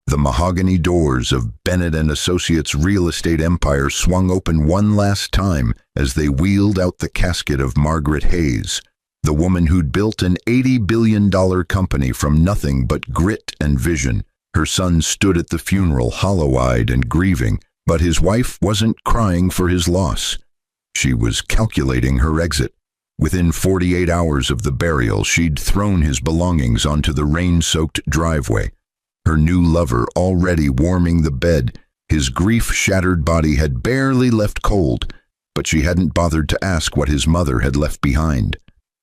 The mahogany doors of Bennett and Associates' real estate empire swung open one last time as they wheeled out the casket of Margaret Hayes, the woman who'd built an $80 billion company from nothing but grit and vision. Her son stood at the funeral, hollow-eyed and grieving, but his wife wasn't crying for his loss. She was calculating her exit. Within 48 hours of the burial, she'd thrown his belongings onto the rain-soaked driveway. Her new lover already warming the bed, his grief-shattered body had barely left cold, but she hadn't bothered to ask what his mother had left behind.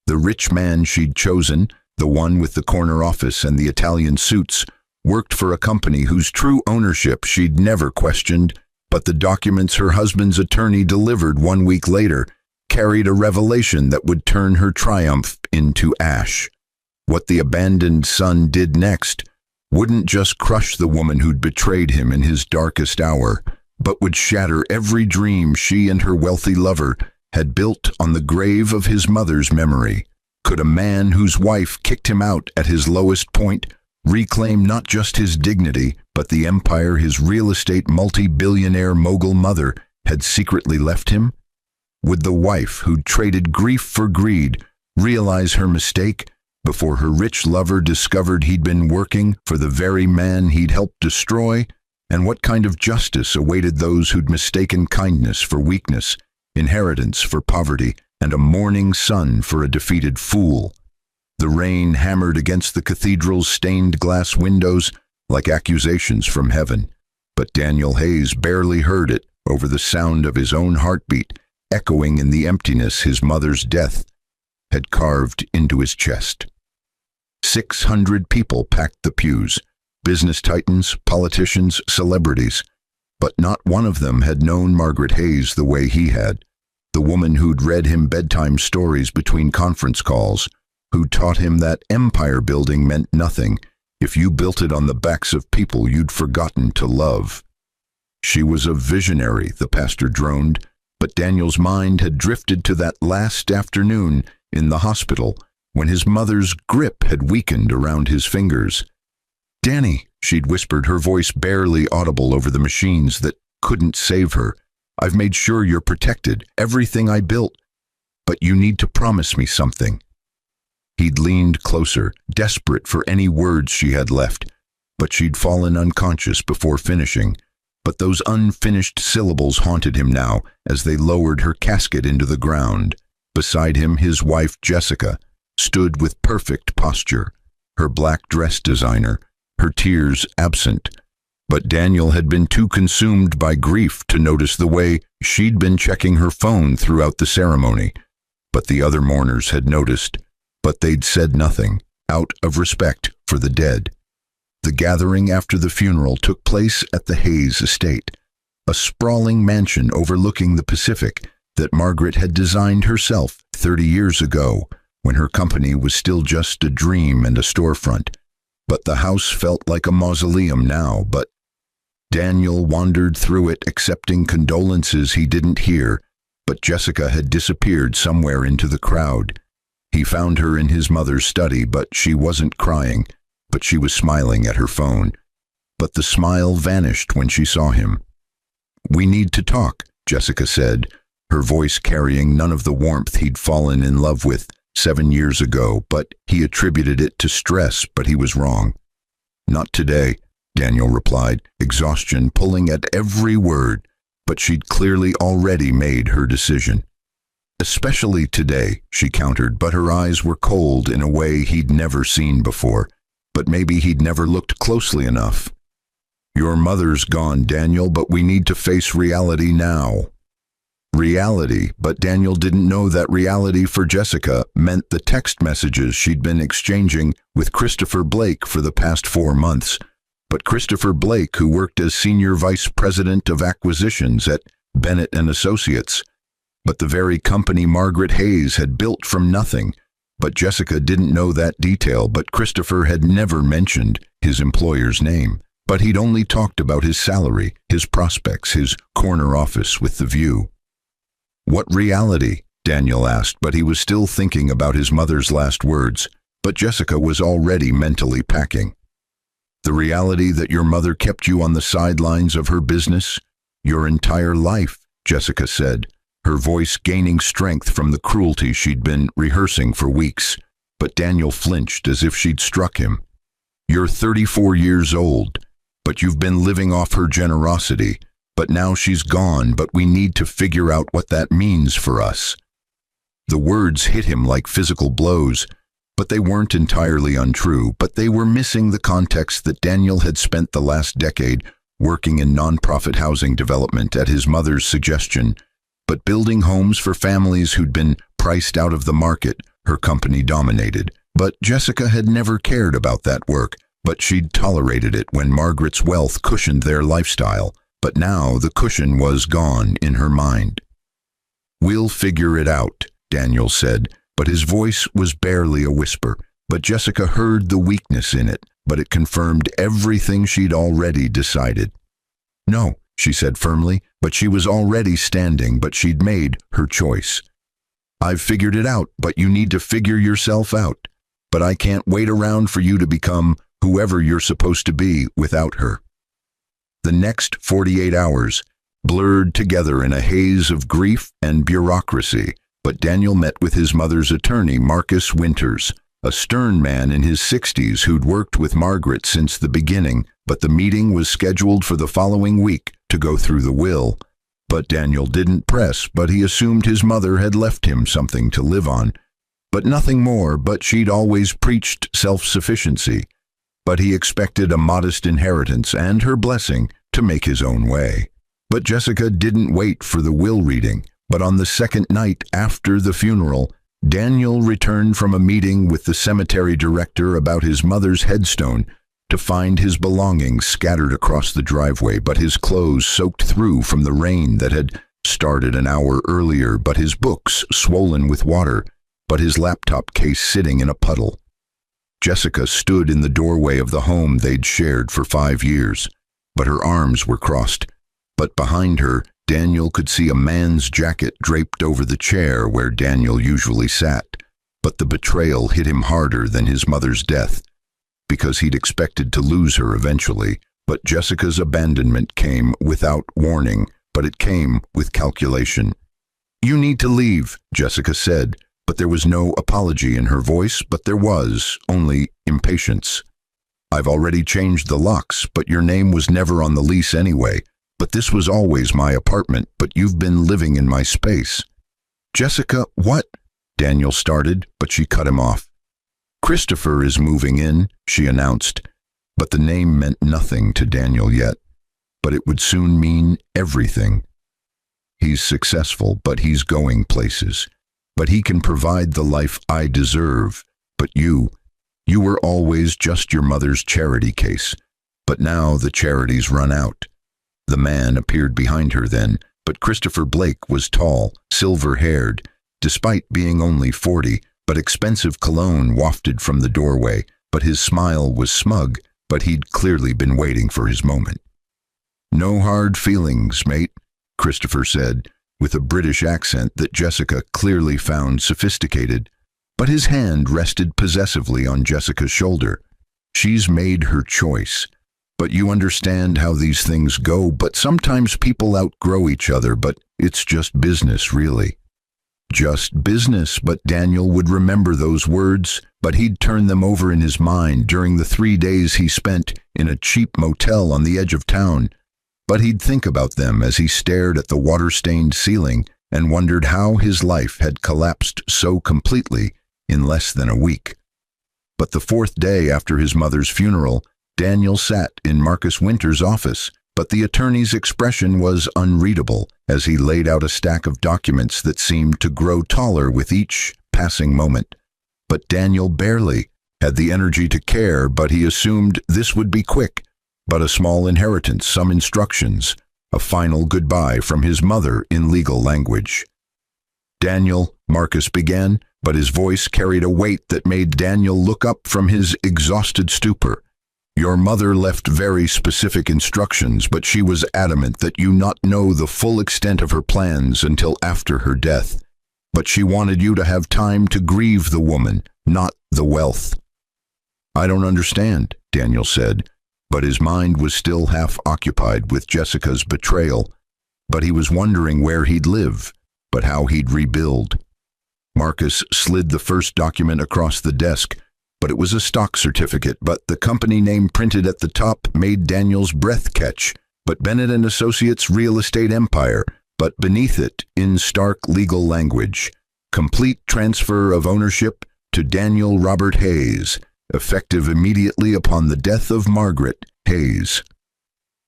The rich man she'd chosen, the one with the corner office and the Italian suits, worked for a company whose true ownership she'd never questioned, but the documents her husband's attorney delivered 1 week later carried a revelation that would turn her triumph into ash. What the abandoned son did next wouldn't just crush the woman who'd betrayed him in his darkest hour, but would shatter every dream she and her wealthy lover had built on the grave of his mother's memory. Could a man whose wife kicked him out at his lowest point reclaim not just his dignity, but the empire his real estate multi-billionaire mogul mother had secretly left him? Would the wife who'd traded grief for greed realize her mistake before her rich lover discovered he'd been working for the very man he'd helped destroy? And what kind of justice awaited those who'd mistaken kindness for weakness, inheritance for poverty, and a mourning son for a defeated fool? The rain hammered against the cathedral's stained glass windows like accusations from heaven, but Daniel Hayes barely heard it over the sound of his own heartbeat, echoing in the emptiness his mother's death had carved into his chest. 600 people packed the pews, business titans, politicians, celebrities, but not one of them had known Margaret Hayes the way he had, the woman who'd read him bedtime stories between conference calls, who taught him that empire building meant nothing if you built it on the backs of people you'd forgotten to love. She was a visionary, the pastor droned, but Daniel's mind had drifted to that last afternoon in the hospital when his mother's grip had weakened around his fingers. "Danny," she'd whispered, her voice barely audible over the machines that couldn't save her, "I've made sure you're protected, everything I built, but you need to promise me something." He'd leaned closer, desperate for any words she had left, but she'd fallen unconscious before finishing. But those unfinished syllables haunted him now as they lowered her casket into the ground. Beside him, his wife, Jessica, stood with perfect posture, her black dress designer, her tears absent. But Daniel had been too consumed by grief to notice the way she'd been checking her phone throughout the ceremony. But the other mourners had noticed, but they'd said nothing, out of respect for the dead. The gathering after the funeral took place at the Hayes estate, a sprawling mansion overlooking the Pacific that Margaret had designed herself 30 years ago, when her company was still just a dream and a storefront. But the house felt like a mausoleum now. But Daniel wandered through it, accepting condolences he didn't hear, but Jessica had disappeared somewhere into the crowd. He found her in his mother's study, but she wasn't crying, but she was smiling at her phone. But the smile vanished when she saw him. "We need to talk," Jessica said, her voice carrying none of the warmth he'd fallen in love with 7 years ago, but he attributed it to stress, but he was wrong. "Not today," Daniel replied, exhaustion pulling at every word, but she'd clearly already made her decision. "Especially today," she countered, but her eyes were cold in a way he'd never seen before. But maybe he'd never looked closely enough. "Your mother's gone, Daniel, but we need to face reality now." Reality, but Daniel didn't know that reality for Jessica meant the text messages she'd been exchanging with Christopher Blake for the past 4 months. But Christopher Blake, who worked as Senior Vice President of Acquisitions at Bennett and Associates, but the very company Margaret Hayes had built from nothing. But Jessica didn't know that detail, but Christopher had never mentioned his employer's name. But he'd only talked about his salary, his prospects, his corner office with the view. "What reality?" Daniel asked, but he was still thinking about his mother's last words. But Jessica was already mentally packing. The reality that your mother kept you on the sidelines of her business your entire life, Jessica said, her voice gaining strength from the cruelty she'd been rehearsing for weeks. But Daniel flinched as if she'd struck him. You're 34 years old, but you've been living off her generosity. But now she's gone, but we need to figure out what that means for us. The words hit him like physical blows, but they weren't entirely untrue, but they were missing the context that Daniel had spent the last decade working in nonprofit housing development at his mother's suggestion, but building homes for families who'd been priced out of the market her company dominated. But Jessica had never cared about that work, but she'd tolerated it when Margaret's wealth cushioned their lifestyle. But now the cushion was gone in her mind. We'll figure it out, Daniel said, but his voice was barely a whisper. But Jessica heard the weakness in it, but it confirmed everything she'd already decided. No, she said firmly, but she was already standing, but she'd made her choice. I've figured it out, but you need to figure yourself out. But I can't wait around for you to become whoever you're supposed to be without her. The next 48 hours blurred together in a haze of grief and bureaucracy, but Daniel met with his mother's attorney, Marcus Winters, a stern man in his 60s who'd worked with Margaret since the beginning, but the meeting was scheduled for the following week to go through the will. But Daniel didn't press, but he assumed his mother had left him something to live on. But nothing more, but she'd always preached self-sufficiency. But he expected a modest inheritance and her blessing to make his own way. But Jessica didn't wait for the will reading, but on the second night after the funeral, Daniel returned from a meeting with the cemetery director about his mother's headstone to find his belongings scattered across the driveway, but his clothes soaked through from the rain that had started an hour earlier, but his books swollen with water, but his laptop case sitting in a puddle. Jessica stood in the doorway of the home they'd shared for 5 years, but her arms were crossed. But behind her, Daniel could see a man's jacket draped over the chair where Daniel usually sat. But the betrayal hit him harder than his mother's death, because he'd expected to lose her eventually. But Jessica's abandonment came without warning, but it came with calculation. You need to leave, Jessica said, but there was no apology in her voice, but there was only impatience. I've already changed the locks, but your name was never on the lease anyway. But this was always my apartment, but you've been living in my space. Jessica, what? Daniel started, but she cut him off. Christopher is moving in, she announced, but the name meant nothing to Daniel yet. But it would soon mean everything. He's successful, but he's going places. But he can provide the life I deserve. But you were always just your mother's charity case. But now the charity's run out. The man appeared behind her then, but Christopher Blake was tall, silver-haired, despite being only 40, but expensive cologne wafted from the doorway, but his smile was smug, but he'd clearly been waiting for his moment. No hard feelings, mate, Christopher said, with a British accent that Jessica clearly found sophisticated, but his hand rested possessively on Jessica's shoulder. She's made her choice. But you understand how these things go, but sometimes people outgrow each other, but it's just business, really. Just business, but Daniel would remember those words, but he'd turn them over in his mind during the 3 days he spent in a cheap motel on the edge of town. But he'd think about them as he stared at the water-stained ceiling and wondered how his life had collapsed so completely in less than a week. But the 4th day after his mother's funeral, Daniel sat in Marcus Winters' office, but the attorney's expression was unreadable as he laid out a stack of documents that seemed to grow taller with each passing moment. But Daniel barely had the energy to care, but he assumed this would be quick. But a small inheritance, some instructions, a final goodbye from his mother in legal language. Daniel, Marcus began, but his voice carried a weight that made Daniel look up from his exhausted stupor. Your mother left very specific instructions, but she was adamant that you not know the full extent of her plans until after her death. But she wanted you to have time to grieve the woman, not the wealth. I don't understand, Daniel said, But his mind was still half occupied with Jessica's betrayal. But he was wondering where he'd live, but how he'd rebuild. Marcus slid the first document across the desk, but it was a stock certificate, but the company name printed at the top made Daniel's breath catch. But Bennett and Associates Real Estate Empire, but beneath it, in stark legal language, complete transfer of ownership to Daniel Robert Hayes, effective immediately upon the death of Margaret Hayes.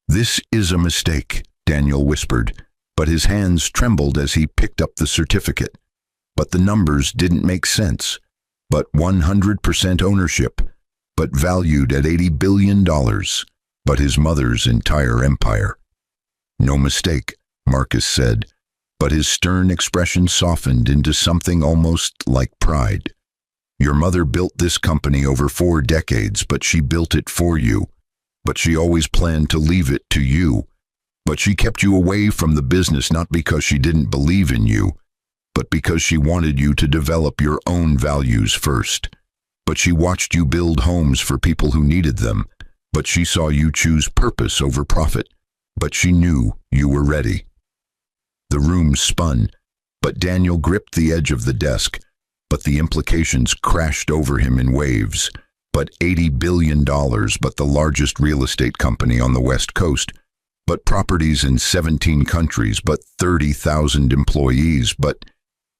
"This is a mistake," Daniel whispered, but his hands trembled as he picked up the certificate. But the numbers didn't make sense. But 100% ownership, but valued at $80 billion, but his mother's entire empire. "No mistake," Marcus said, but his stern expression softened into something almost like pride. "Your mother built this company over 4 decades, but she built it for you. But she always planned to leave it to you. But she kept you away from the business not because she didn't believe in you, but because she wanted you to develop your own values first. But she watched you build homes for people who needed them. But she saw you choose purpose over profit. But she knew you were ready." The room spun, but Daniel gripped the edge of the desk. But the implications crashed over him in waves. But $80 billion, but the largest real estate company on the West Coast. But properties in 17 countries, but 30,000 employees, but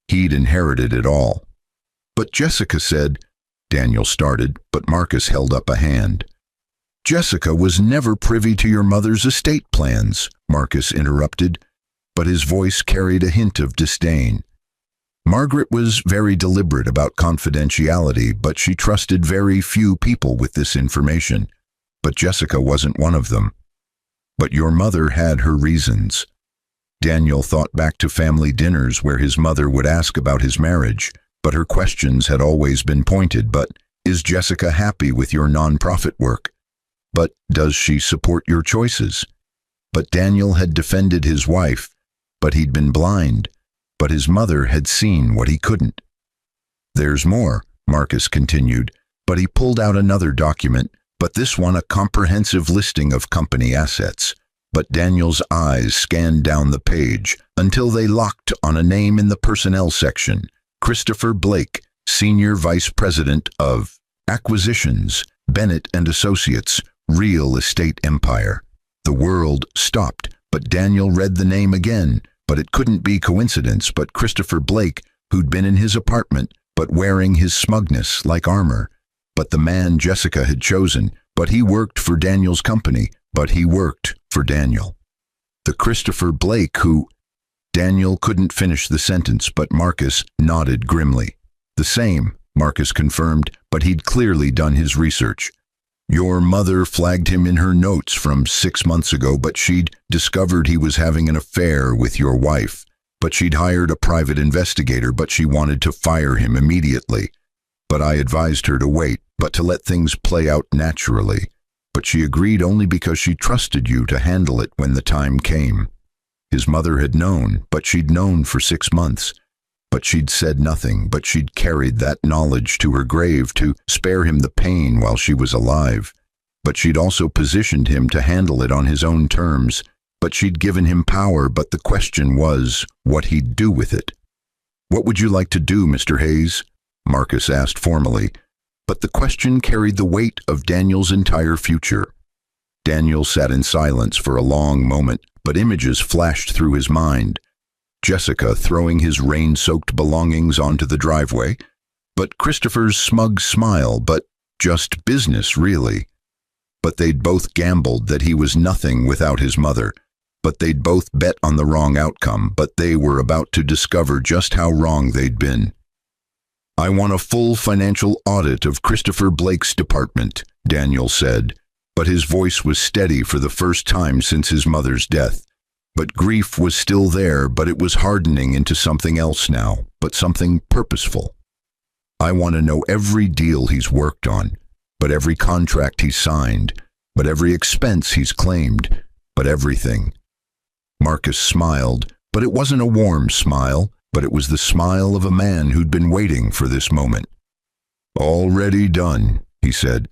he'd inherited it all. "But Jessica said," Daniel started, but Marcus held up a hand. "Jessica was never privy to your mother's estate plans," Marcus interrupted, but his voice carried a hint of disdain. "Margaret was very deliberate about confidentiality, but she trusted very few people with this information. But Jessica wasn't one of them. But your mother had her reasons." Daniel thought back to family dinners where his mother would ask about his marriage, but her questions had always been pointed. "But is Jessica happy with your nonprofit work? But does she support your choices?" But Daniel had defended his wife, but he'd been blind. But his mother had seen what he couldn't. "There's more," Marcus continued, but he pulled out another document, but this one a comprehensive listing of company assets. But Daniel's eyes scanned down the page until they locked on a name in the personnel section: Christopher Blake, Senior Vice President of Acquisitions, Bennett and Associates, Real Estate Empire. The world stopped, but Daniel read the name again. But it couldn't be coincidence, but Christopher Blake, who'd been in his apartment, but wearing his smugness like armor. But the man Jessica had chosen, but he worked for Daniel's company, but he worked for Daniel. The Christopher Blake who... Daniel couldn't finish the sentence, but Marcus nodded grimly. "The same," Marcus confirmed, but he'd clearly done his research. "Your mother flagged him in her notes from 6 months ago, but she'd discovered he was having an affair with your wife. But she'd hired a private investigator, but she wanted to fire him immediately. But I advised her to wait, but to let things play out naturally. But she agreed only because she trusted you to handle it when the time came." His mother had known, but she'd known for 6 months. But she'd said nothing, but she'd carried that knowledge to her grave to spare him the pain while she was alive. But she'd also positioned him to handle it on his own terms. But she'd given him power, but the question was what he'd do with it. "What would you like to do, Mr. Hayes?" Marcus asked formally. But the question carried the weight of Daniel's entire future. Daniel sat in silence for a long moment, but images flashed through his mind. Jessica throwing his rain-soaked belongings onto the driveway, but Christopher's smug smile, but just business, really. But they'd both gambled that he was nothing without his mother, but they'd both bet on the wrong outcome, but they were about to discover just how wrong they'd been. "I want a full financial audit of Christopher Blake's department," Daniel said, but his voice was steady for the first time since his mother's death. But grief was still there, but it was hardening into something else now, but something purposeful. "I want to know every deal he's worked on, but every contract he's signed, but every expense he's claimed, but everything." Marcus smiled, but it wasn't a warm smile, but it was the smile of a man who'd been waiting for this moment. "Already done," he said.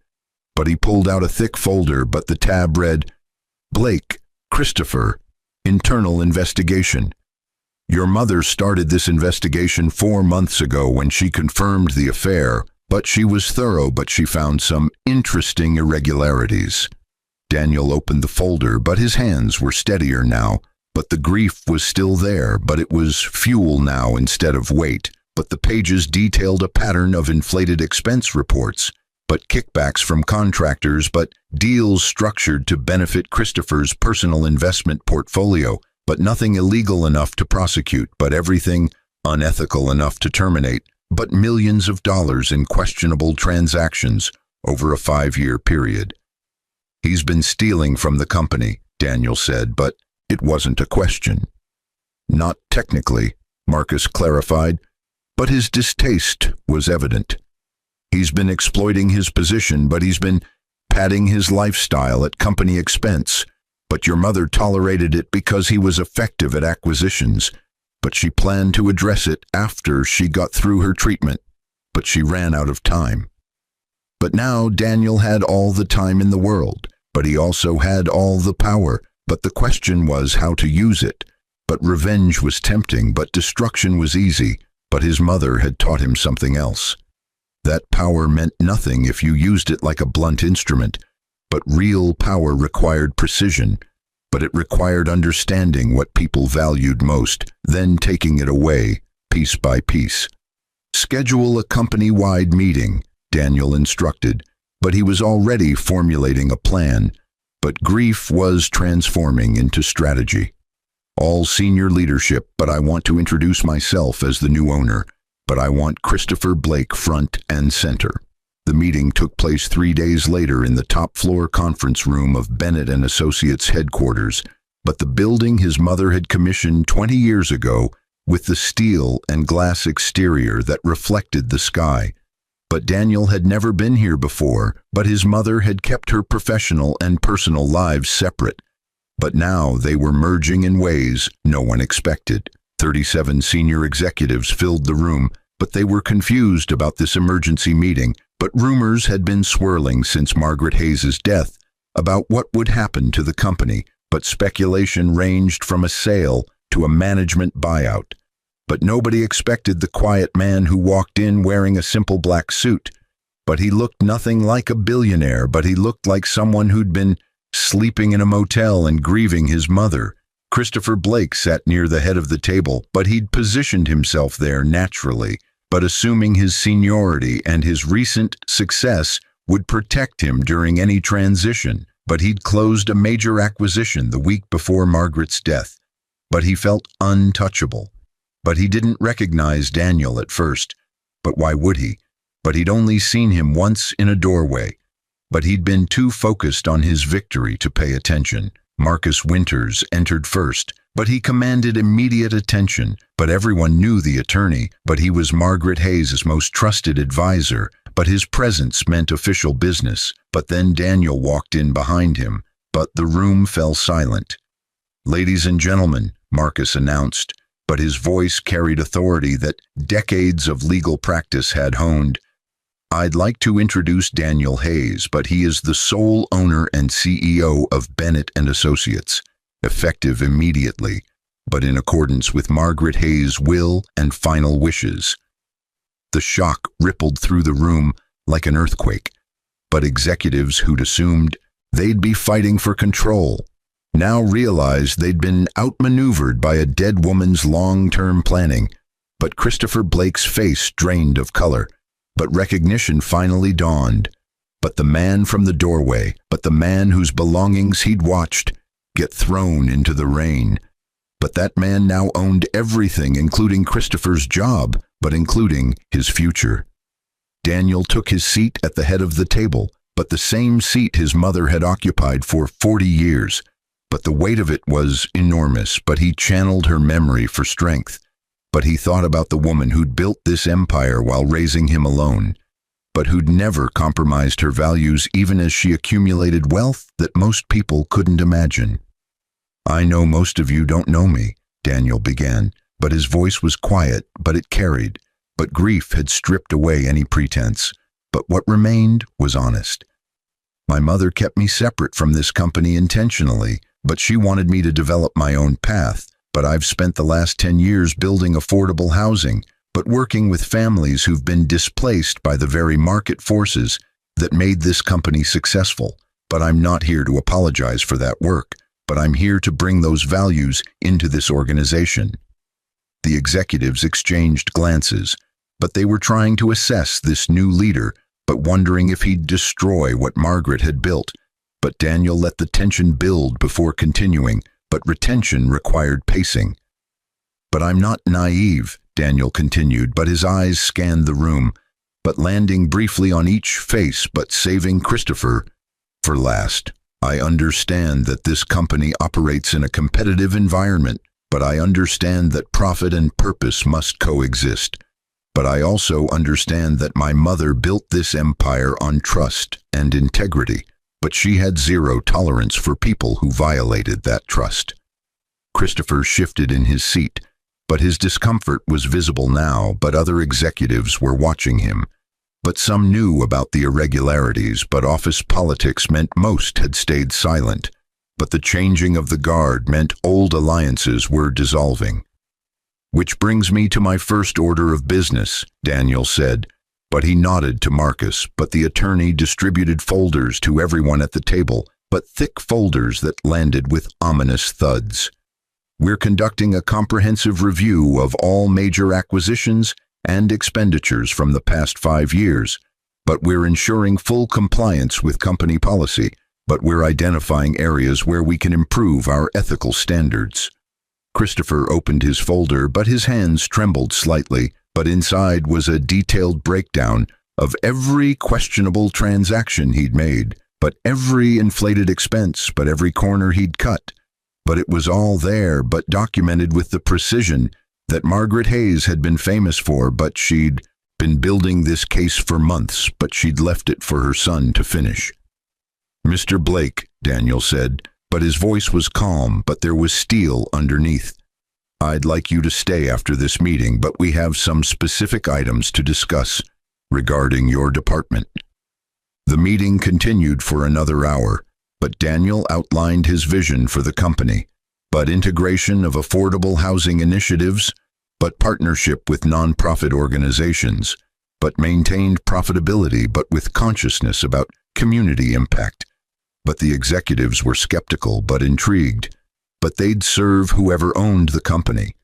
But he pulled out a thick folder, but the tab read, Blake, Christopher, Internal Investigation. Your mother started this investigation 4 months ago when she confirmed the affair, but she was thorough, but she found some interesting irregularities. Daniel opened the folder, but his hands were steadier now. But the grief was still there, but it was fuel now instead of weight. But the pages detailed a pattern of inflated expense reports, but kickbacks from contractors, but deals structured to benefit Christopher's personal investment portfolio, but nothing illegal enough to prosecute, but everything unethical enough to terminate, but millions of dollars in questionable transactions over a 5-year period. He's been stealing from the company, Daniel said, but it wasn't a question. Not technically, Marcus clarified, but his distaste was evident. He's been exploiting his position, but he's been padding his lifestyle at company expense. But your mother tolerated it because he was effective at acquisitions. But she planned to address it after she got through her treatment. But she ran out of time. But now Daniel had all the time in the world, but he also had all the power. But the question was how to use it. But revenge was tempting, but destruction was easy. But his mother had taught him something else. That power meant nothing if you used it like a blunt instrument. But real power required precision. But it required understanding what people valued most, then taking it away, piece by piece. Schedule a company-wide meeting, Daniel instructed. But he was already formulating a plan. But grief was transforming into strategy. All senior leadership, but I want to introduce myself as the new owner. But I want Christopher Blake front and center. The meeting took place 3 days later in the top-floor conference room of Bennett & Associates headquarters, but the building his mother had commissioned 20 years ago with the steel and glass exterior that reflected the sky. But Daniel had never been here before, but his mother had kept her professional and personal lives separate. But now they were merging in ways no one expected. 37 senior executives filled the room, but they were confused about this emergency meeting. But rumors had been swirling since Margaret Hayes' death about what would happen to the company, but speculation ranged from a sale to a management buyout. But nobody expected the quiet man who walked in wearing a simple black suit. But he looked nothing like a billionaire, but he looked like someone who'd been sleeping in a motel and grieving his mother. Christopher Blake sat near the head of the table, but he'd positioned himself there naturally, but assuming his seniority and his recent success would protect him during any transition. But he'd closed a major acquisition the week before Margaret's death. But he felt untouchable. But he didn't recognize Daniel at first. But why would he? But he'd only seen him once in a doorway. But he'd been too focused on his victory to pay attention. Marcus Winters entered first, but he commanded immediate attention. But everyone knew the attorney, but he was Margaret Hayes' most trusted advisor. But his presence meant official business. But then Daniel walked in behind him, but the room fell silent. "Ladies and gentlemen," Marcus announced, but his voice carried authority that decades of legal practice had honed. "I'd like to introduce Daniel Hayes, but he is the sole owner and CEO of Bennett & Associates, effective immediately, but in accordance with Margaret Hayes' will and final wishes." The shock rippled through the room like an earthquake, but executives who'd assumed they'd be fighting for control now realized they'd been outmaneuvered by a dead woman's long-term planning. But Christopher Blake's face drained of color, but recognition finally dawned. But the man from the doorway, but the man whose belongings he'd watched get thrown into the rain. But that man now owned everything, including Christopher's job, but including his future. Daniel took his seat at the head of the table, but the same seat his mother had occupied for 40 years. But the weight of it was enormous, but he channeled her memory for strength. But he thought about the woman who'd built this empire while raising him alone, but who'd never compromised her values even as she accumulated wealth that most people couldn't imagine. "I know most of you don't know me," Daniel began, but his voice was quiet, but it carried. But grief had stripped away any pretense, but what remained was honest. My mother kept me separate from this company intentionally, but she wanted me to develop my own path. But I've spent the last 10 years building affordable housing, but working with families who've been displaced by the very market forces that made this company successful. But I'm not here to apologize for that work, but I'm here to bring those values into this organization. The executives exchanged glances, but they were trying to assess this new leader, but wondering if he'd destroy what Margaret had built. But Daniel let the tension build before continuing, but retention required pacing. But I'm not naive, Daniel continued, but his eyes scanned the room, but landing briefly on each face, but saving Christopher for last. I understand that this company operates in a competitive environment, but I understand that profit and purpose must coexist. But I also understand that my mother built this empire on trust and integrity, but she had zero tolerance for people who violated that trust. Christopher shifted in his seat, but his discomfort was visible now, but other executives were watching him. But some knew about the irregularities, but office politics meant most had stayed silent. But the changing of the guard meant old alliances were dissolving. Which brings me to my first order of business, Daniel said, but he nodded to Marcus, but the attorney distributed folders to everyone at the table, but thick folders that landed with ominous thuds. We're conducting a comprehensive review of all major acquisitions and expenditures from the past 5 years, but we're ensuring full compliance with company policy, but we're identifying areas where we can improve our ethical standards. Christopher opened his folder, but his hands trembled slightly, but inside was a detailed breakdown of every questionable transaction he'd made, but every inflated expense, but every corner he'd cut. But it was all there, but documented with the precision that Margaret Hayes had been famous for, but she'd been building this case for months, but she'd left it for her son to finish. Mr. Blake, Daniel said, but his voice was calm, but there was steel underneath. I'd like you to stay after this meeting, but we have some specific items to discuss regarding your department. The meeting continued for another hour, but Daniel outlined his vision for the company, but integration of affordable housing initiatives, but partnership with nonprofit organizations, but maintained profitability, but with consciousness about community impact. But the executives were skeptical but intrigued, but they'd serve whoever owned the company.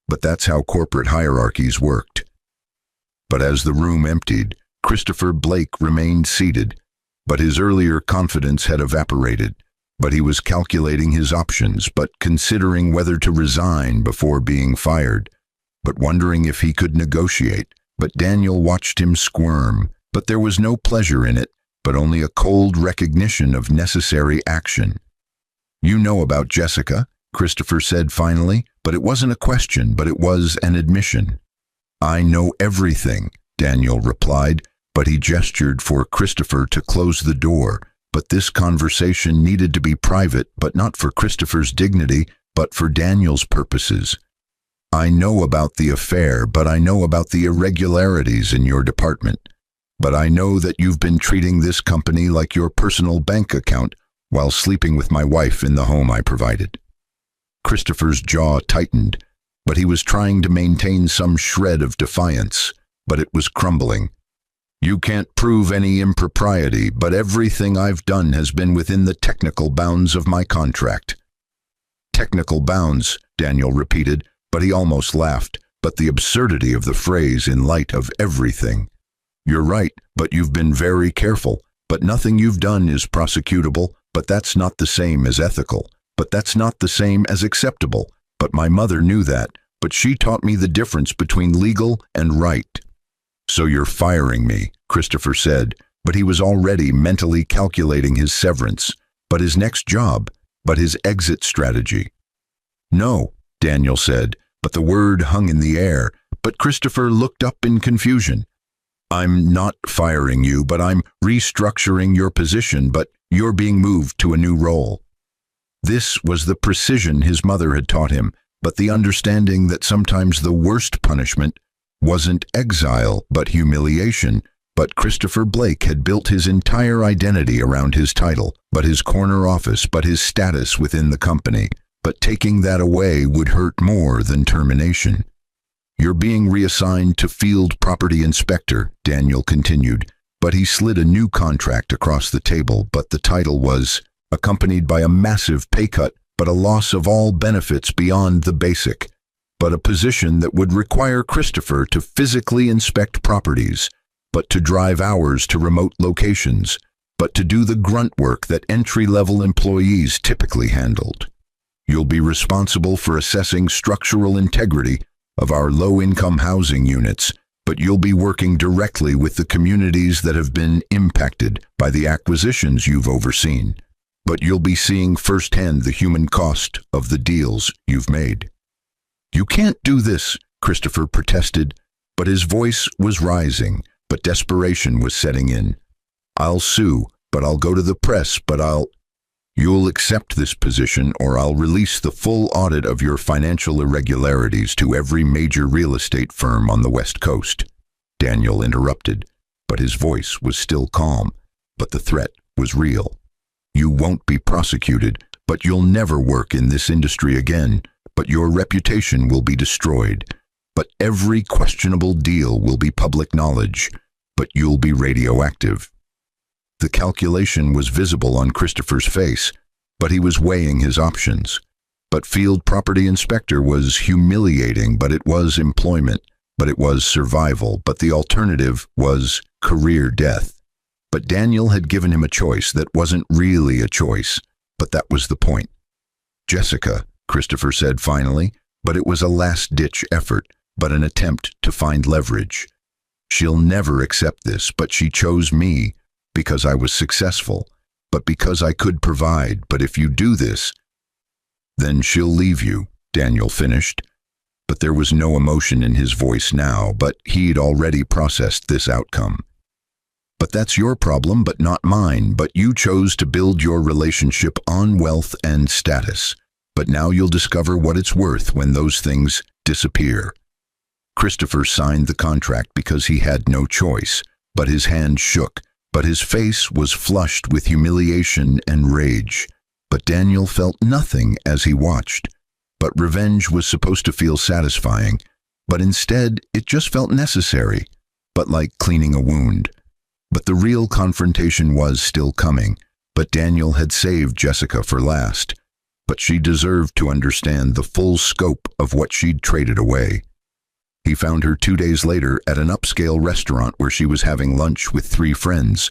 But that's how corporate hierarchies worked. But as the room emptied, Christopher Blake remained seated, but his earlier confidence had evaporated. But he was calculating his options, but considering whether to resign before being fired, but wondering if he could negotiate. But Daniel watched him squirm, but there was no pleasure in it, but only a cold recognition of necessary action. You know about Jessica, Christopher said finally, but it wasn't a question, but it was an admission. I know everything, Daniel replied, but he gestured for Christopher to close the door. But this conversation needed to be private, but not for Christopher's dignity, but for Daniel's purposes. I know about the affair, but I know about the irregularities in your department. But I know that you've been treating this company like your personal bank account while sleeping with my wife in the home I provided. Christopher's jaw tightened, but he was trying to maintain some shred of defiance, but it was crumbling. You can't prove any impropriety, but everything I've done has been within the technical bounds of my contract. Technical bounds, Daniel repeated, but he almost laughed, but the absurdity of the phrase in light of everything. You're right, but you've been very careful, but nothing you've done is prosecutable, but that's not the same as ethical, but that's not the same as acceptable, but my mother knew that, but she taught me the difference between legal and right. So you're firing me, Christopher said, but he was already mentally calculating his severance, but his next job, but his exit strategy. No, Daniel said, but the word hung in the air, but Christopher looked up in confusion. I'm not firing you, but I'm restructuring your position, but you're being moved to a new role. This was the precision his mother had taught him, but the understanding that sometimes the worst punishment wasn't exile, but humiliation, But Christopher Blake had built his entire identity around his title, but his corner office, but his status within the company. But taking that away would hurt more than termination. "You're being reassigned to Field Property Inspector," Daniel continued, but he slid a new contract across the table, but the title was accompanied by a massive pay cut, but a loss of all benefits beyond the basic, but a position that would require Christopher to physically inspect properties, but to drive hours to remote locations, but to do the grunt work that entry-level employees typically handled. "You'll be responsible for assessing structural integrity of our low-income housing units, but you'll be working directly with the communities that have been impacted by the acquisitions you've overseen. But you'll be seeing firsthand the human cost of the deals you've made." "You can't do this," Christopher protested, but his voice was rising, but desperation was setting in. "I'll sue, but I'll go to the press, but You'll accept this position or I'll release the full audit of your financial irregularities to every major real estate firm on the West Coast." Daniel interrupted, but his voice was still calm, but the threat was real. "You won't be prosecuted, but you'll never work in this industry again, but your reputation will be destroyed. But every questionable deal will be public knowledge, but you'll be radioactive." The calculation was visible on Christopher's face, but he was weighing his options. But Field Property Inspector was humiliating, but it was employment, but it was survival, but the alternative was career death. But Daniel had given him a choice that wasn't really a choice, but that was the point. "Jessica," Christopher said finally, but it was a last-ditch effort, but an attempt to find leverage. "She'll never accept this, but she chose me because I was successful, but because I could provide, but if you do this, then she'll leave you," Daniel finished. But there was no emotion in his voice now, but he'd already processed this outcome. "But that's your problem, but not mine, but you chose to build your relationship on wealth and status. But now you'll discover what it's worth when those things disappear." Christopher signed the contract because he had no choice, but his hand shook, but his face was flushed with humiliation and rage. But Daniel felt nothing as he watched. But revenge was supposed to feel satisfying, but instead it just felt necessary, but like cleaning a wound. But the real confrontation was still coming, but Daniel had saved Jessica for last. But she deserved to understand the full scope of what she'd traded away. He found her 2 days later at an upscale restaurant where she was having lunch with 3 friends.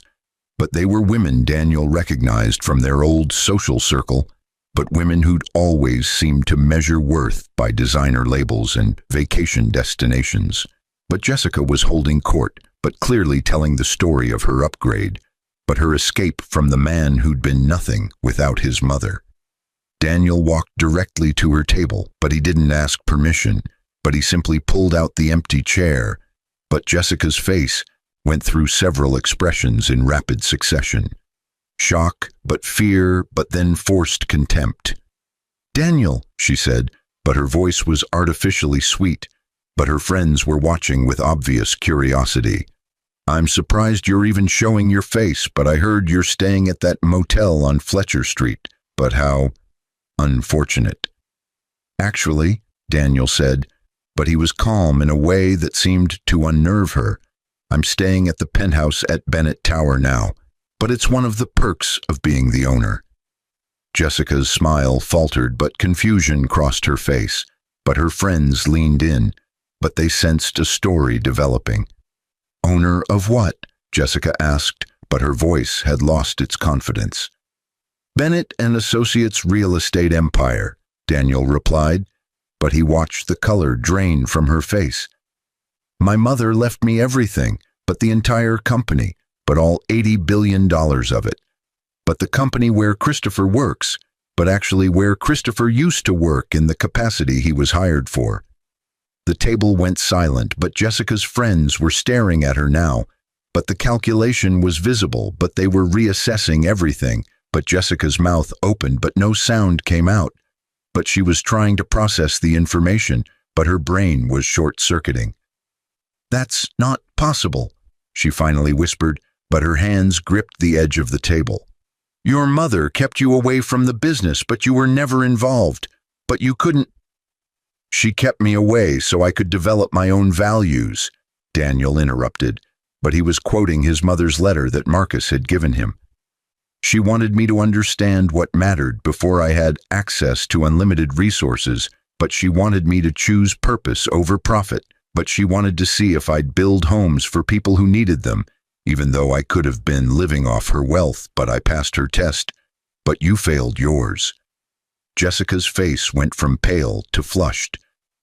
But they were women Daniel recognized from their old social circle, but women who'd always seemed to measure worth by designer labels and vacation destinations. But Jessica was holding court, but clearly telling the story of her upgrade, but her escape from the man who'd been nothing without his mother. Daniel walked directly to her table, but he didn't ask permission, but he simply pulled out the empty chair. But Jessica's face went through several expressions in rapid succession. Shock, but fear, but then forced contempt. "Daniel," she said, but her voice was artificially sweet, but her friends were watching with obvious curiosity. "I'm surprised you're even showing your face, but I heard you're staying at that motel on Fletcher Street. But how unfortunate." "Actually," Daniel said, but he was calm in a way that seemed to unnerve her, "I'm staying at the penthouse at Bennett Tower now, but it's one of the perks of being the owner." Jessica's smile faltered, but confusion crossed her face, but her friends leaned in, but they sensed a story developing. "Owner of what?" Jessica asked, but her voice had lost its confidence. "Bennett and Associates Real Estate Empire," Daniel replied, but he watched the color drain from her face. "My mother left me everything, but the entire company, but all $80 billion of it. But the company where Christopher works, but actually where Christopher used to work in the capacity he was hired for." The table went silent, but Jessica's friends were staring at her now, but the calculation was visible, but they were reassessing everything, but Jessica's mouth opened, but no sound came out. But she was trying to process the information, but her brain was short-circuiting. "That's not possible." she finally whispered, but her hands gripped the edge of the table. Your mother kept you away from the business, but you were never involved. But you couldn't. She kept me away so I could develop my own values, Daniel interrupted, but he was quoting his mother's letter that Marcus had given him. She wanted me to understand what mattered before I had access to unlimited resources, but she wanted me to choose purpose over profit, but she wanted to see if I'd build homes for people who needed them, even though I could have been living off her wealth, but I passed her test. But you failed yours. Jessica's face went from pale to flushed,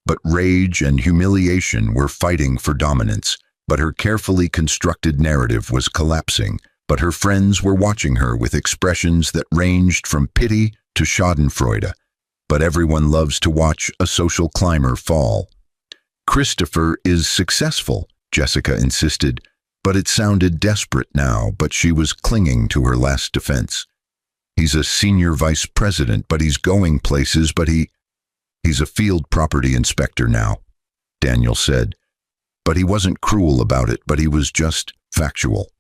but rage and humiliation were fighting for dominance, but her carefully constructed narrative was collapsing, but her friends were watching her with expressions that ranged from pity to schadenfreude. But everyone loves to watch a social climber fall. Christopher is successful, Jessica insisted, but it sounded desperate now, but she was clinging to her last defense. He's a senior vice president, but he's going places, but he's a field property inspector now, Daniel said. But he wasn't cruel about it, but he was just factual.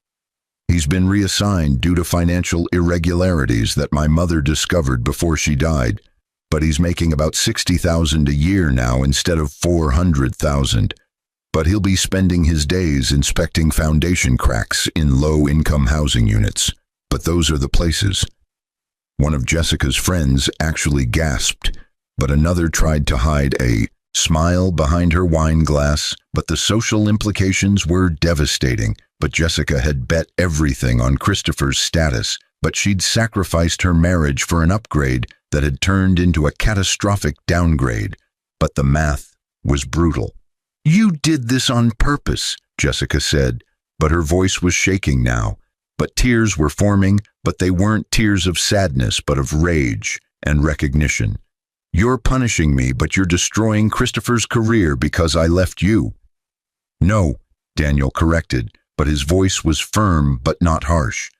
He's been reassigned due to financial irregularities that my mother discovered before she died, but he's making about $60,000 a year now instead of $400,000. But he'll be spending his days inspecting foundation cracks in low-income housing units. But those are the places. One of Jessica's friends actually gasped, but another tried to hide a smile behind her wine glass, but the social implications were devastating. But Jessica had bet everything on Christopher's status, but she'd sacrificed her marriage for an upgrade that had turned into a catastrophic downgrade. But the math was brutal. You did this on purpose, Jessica said, but her voice was shaking now. But tears were forming, but they weren't tears of sadness, but of rage and recognition. You're punishing me, but you're destroying Christopher's career because I left you. No, Daniel corrected, but his voice was firm but not harsh.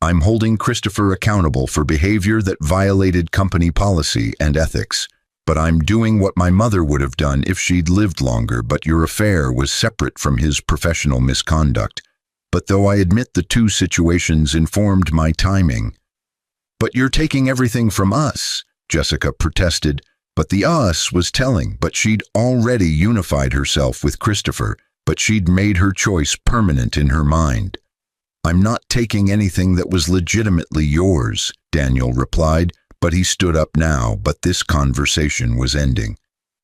I'm holding Christopher accountable for behavior that violated company policy and ethics. But I'm doing what my mother would have done if she'd lived longer, but your affair was separate from his professional misconduct. But though I admit the two situations informed my timing. But you're taking everything from us, Jessica protested, but the us was telling, but she'd already unified herself with Christopher, but she'd made her choice permanent in her mind. I'm not taking anything that was legitimately yours, Daniel replied, but he stood up now, but this conversation was ending.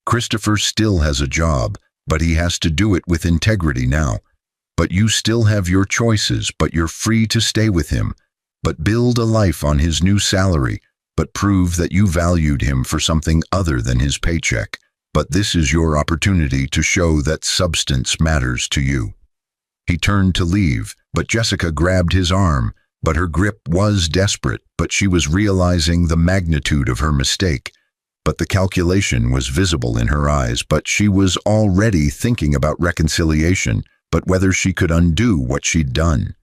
Christopher still has a job, but he has to do it with integrity now. But you still have your choices, but you're free to stay with him. But build a life on his new salary, but prove that you valued him for something other than his paycheck. But this is your opportunity to show that substance matters to you. He turned to leave, but Jessica grabbed his arm, but her grip was desperate, but she was realizing the magnitude of her mistake. But the calculation was visible in her eyes, but she was already thinking about reconciliation, but whether she could undo what she'd done.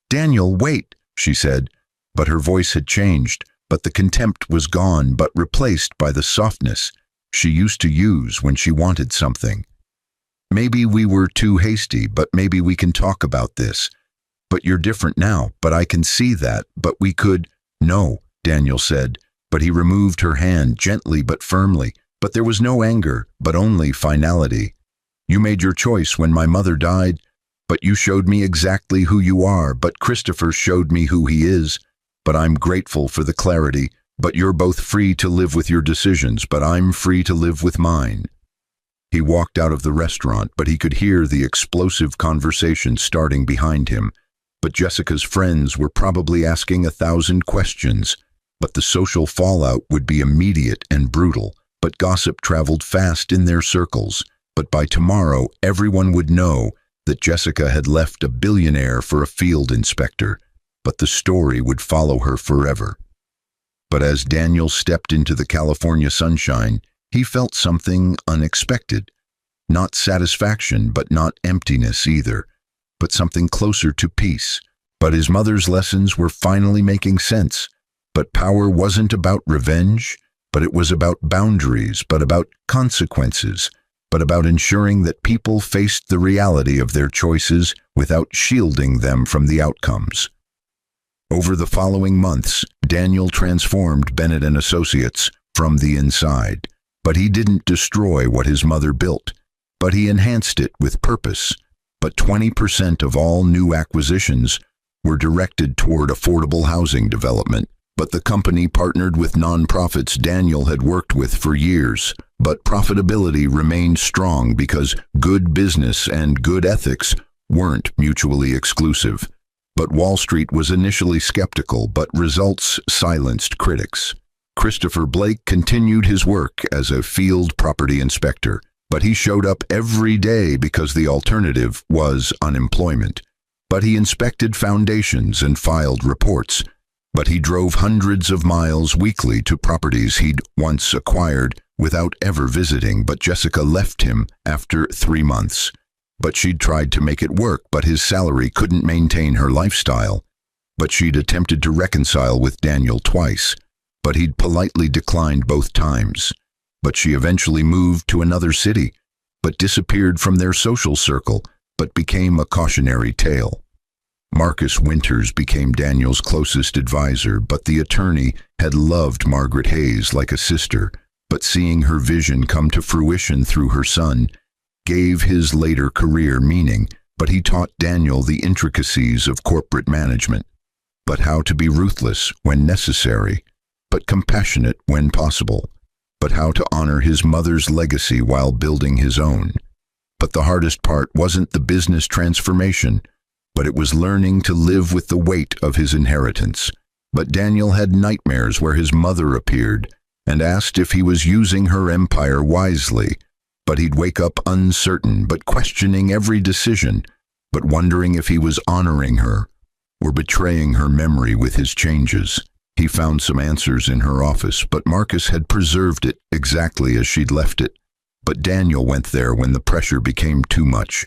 Daniel, wait, she said, but her voice had changed, but the contempt was gone, but replaced by the softness she used to use when she wanted something. Maybe we were too hasty, but maybe we can talk about this. But you're different now, but I can see that, but we could. No, Daniel said, but he removed her hand gently but firmly, but there was no anger, but only finality. You made your choice when my mother died, but you showed me exactly who you are, but Christopher showed me who he is, but I'm grateful for the clarity, but you're both free to live with your decisions, but I'm free to live with mine. He walked out of the restaurant, but he could hear the explosive conversation starting behind him. But Jessica's friends were probably asking 1,000 questions, but the social fallout would be immediate and brutal, but gossip traveled fast in their circles. But by tomorrow, everyone would know that Jessica had left a billionaire for a field inspector, but the story would follow her forever. But as Daniel stepped into the California sunshine, he felt something unexpected. Not satisfaction, but not emptiness either, but something closer to peace. But his mother's lessons were finally making sense. But power wasn't about revenge, but it was about boundaries, but about consequences. but about ensuring that people faced the reality of their choices without shielding them from the outcomes. Over the following months, Daniel transformed Bennett and Associates from the inside, but he didn't destroy what his mother built, but he enhanced it with purpose. But 20% of all new acquisitions were directed toward affordable housing development. But the company partnered with nonprofits Daniel had worked with for years. But profitability remained strong because good business and good ethics weren't mutually exclusive. But Wall Street was initially skeptical, but results silenced critics. Christopher Blake continued his work as a field property inspector, but he showed up every day because the alternative was unemployment. But he inspected foundations and filed reports. But he drove hundreds of miles weekly to properties he'd once acquired without ever visiting. But Jessica left him after 3 months. But she'd tried to make it work, but his salary couldn't maintain her lifestyle. But she'd attempted to reconcile with Daniel twice, but he'd politely declined both times. But she eventually moved to another city, but disappeared from their social circle, but became a cautionary tale. Marcus Winters became Daniel's closest advisor, but the attorney had loved Margaret Hayes like a sister, but seeing her vision come to fruition through her son gave his later career meaning. But he taught Daniel the intricacies of corporate management, but how to be ruthless when necessary, but compassionate when possible, but how to honor his mother's legacy while building his own. But the hardest part wasn't the business transformation, but it was learning to live with the weight of his inheritance. But Daniel had nightmares where his mother appeared and asked if he was using her empire wisely. But he'd wake up uncertain, but questioning every decision, but wondering if he was honoring her or betraying her memory with his changes. He found some answers in her office, but Marcus had preserved it exactly as she'd left it. But Daniel went there when the pressure became too much.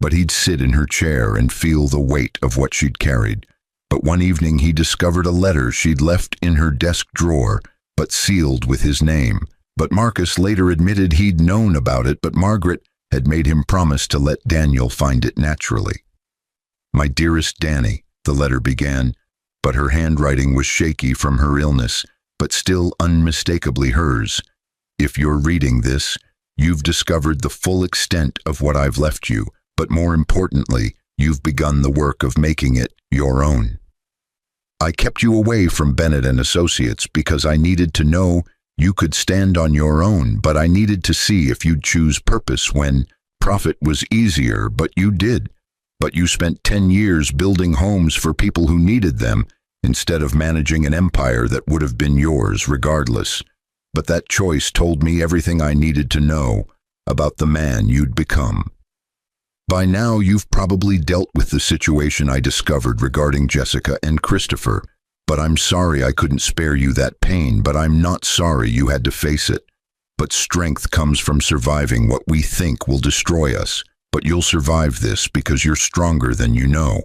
But he'd sit in her chair and feel the weight of what she'd carried. But one evening he discovered a letter she'd left in her desk drawer, but sealed with his name. But Marcus later admitted he'd known about it, but Margaret had made him promise to let Daniel find it naturally. "My dearest Danny," the letter began, but her handwriting was shaky from her illness, but still unmistakably hers. "If you're reading this, you've discovered the full extent of what I've left you, but more importantly, you've begun the work of making it your own. I kept you away from Bennett and Associates because I needed to know you could stand on your own, but I needed to see if you'd choose purpose when profit was easier, but you did. But you spent 10 years building homes for people who needed them instead of managing an empire that would have been yours regardless. But that choice told me everything I needed to know about the man you'd become. By now, you've probably dealt with the situation I discovered regarding Jessica and Christopher, but I'm sorry I couldn't spare you that pain, but I'm not sorry you had to face it. But strength comes from surviving what we think will destroy us. But you'll survive this because you're stronger than you know.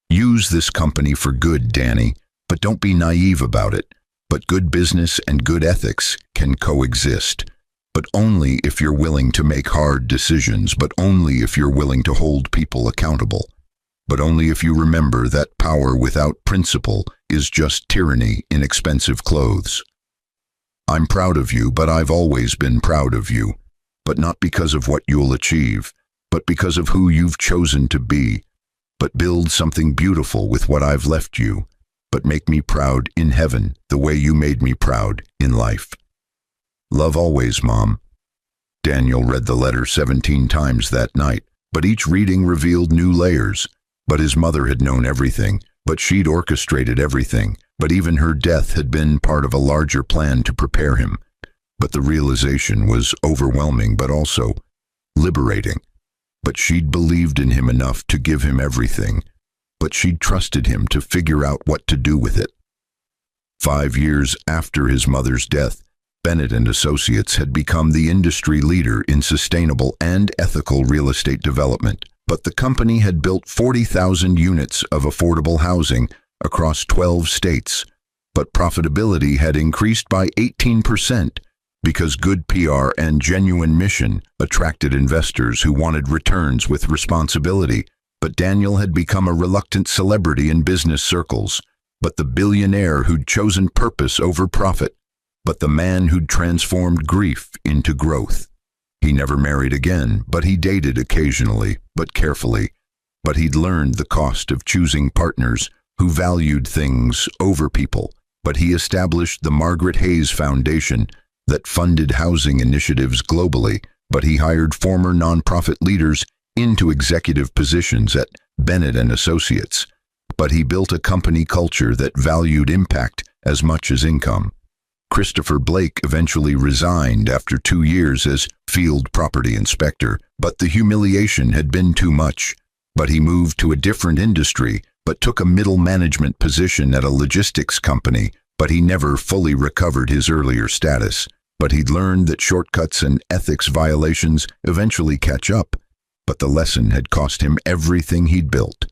Use this company for good, Danny, but don't be naive about it. But good business and good ethics can coexist. But only if you're willing to make hard decisions, but only if you're willing to hold people accountable. But only if you remember that power without principle is just tyranny in expensive clothes. I'm proud of you, but I've always been proud of you. But not because of what you'll achieve, but because of who you've chosen to be. But build something beautiful with what I've left you. But make me proud in heaven the way you made me proud in life. Love always, Mom. Daniel read the letter 17 times that night, but each reading revealed new layers. But his mother had known everything, but she'd orchestrated everything. But even her death had been part of a larger plan to prepare him. But the realization was overwhelming, but also liberating. But she'd believed in him enough to give him everything. But she'd trusted him to figure out what to do with it. 5 years after his mother's death, Bennett and Associates had become the industry leader in sustainable and ethical real estate development. But the company had built 40,000 units of affordable housing across 12 states. But profitability had increased by 18%, because good PR and genuine mission attracted investors who wanted returns with responsibility. But Daniel had become a reluctant celebrity in business circles, but the billionaire who'd chosen purpose over profit, but the man who'd transformed grief into growth. He never married again, but he dated occasionally, but carefully. But he'd learned the cost of choosing partners who valued things over people. But he established the Margaret Hayes Foundation that funded housing initiatives globally, but he hired former nonprofit leaders into executive positions at Bennett and Associates. But he built a company culture that valued impact as much as income. Christopher Blake eventually resigned after 2 years as field property inspector, but the humiliation had been too much. But he moved to a different industry, but took a middle management position at a logistics company, but he never fully recovered his earlier status. But he'd learned that shortcuts and ethics violations eventually catch up, but the lesson had cost him everything he'd built.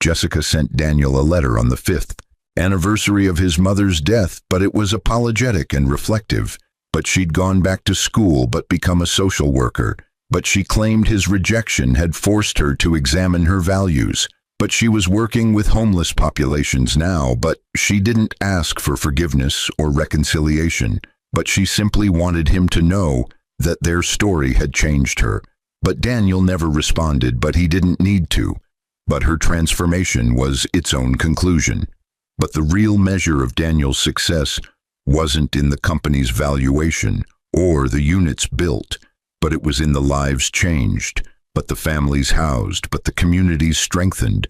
Jessica sent Daniel a letter on the 5th anniversary of his mother's death, but it was apologetic and reflective. But she'd gone back to school but become a social worker. But she claimed his rejection had forced her to examine her values. But she was working with homeless populations now, but she didn't ask for forgiveness or reconciliation. But she simply wanted him to know that their story had changed her. But Daniel never responded, but he didn't need to. But her transformation was its own conclusion. But the real measure of Daniel's success wasn't in the company's valuation or the units built, but it was in the lives changed, but the families housed, but the communities strengthened.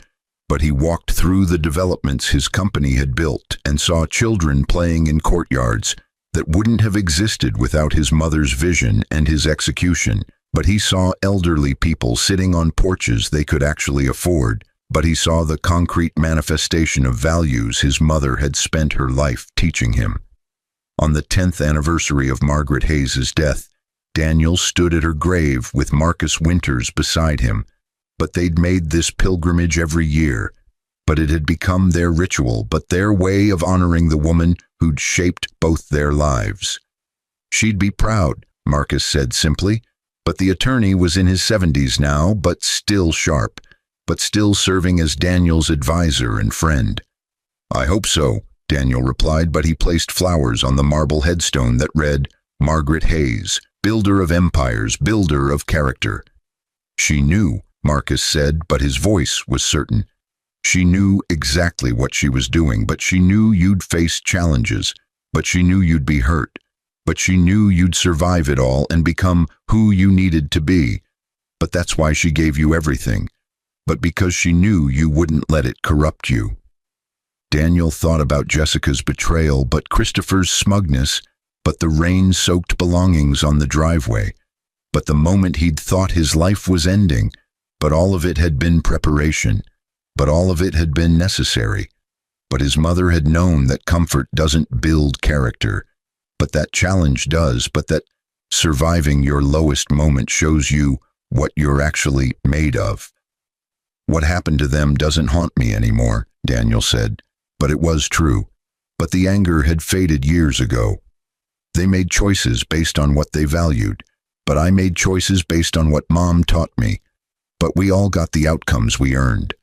But he walked through the developments his company had built and saw children playing in courtyards that wouldn't have existed without his mother's vision and his execution. But he saw elderly people sitting on porches they could actually afford. But he saw the concrete manifestation of values his mother had spent her life teaching him. On the 10th anniversary of Margaret Hayes' death, Daniel stood at her grave with Marcus Winters beside him. But they'd made this pilgrimage every year. But it had become their ritual, but their way of honoring the woman who'd shaped both their lives. She'd be proud, Marcus said simply. But the attorney was in his 70s now, but still sharp, but still serving as Daniel's advisor and friend. I hope so, Daniel replied, but he placed flowers on the marble headstone that read, Margaret Hayes, builder of empires, builder of character. She knew, Marcus said, but his voice was certain. She knew exactly what she was doing, but she knew you'd face challenges, but she knew you'd be hurt, but she knew you'd survive it all and become who you needed to be. But that's why she gave you everything. But because she knew you wouldn't let it corrupt you. Daniel thought about Jessica's betrayal, but Christopher's smugness, but the rain-soaked belongings on the driveway, but the moment he'd thought his life was ending, but all of it had been preparation, but all of it had been necessary. But his mother had known that comfort doesn't build character, but that challenge does, but that surviving your lowest moment shows you what you're actually made of. What happened to them doesn't haunt me anymore, Daniel said, but it was true. But the anger had faded years ago. They made choices based on what they valued, but I made choices based on what Mom taught me. But we all got the outcomes we earned.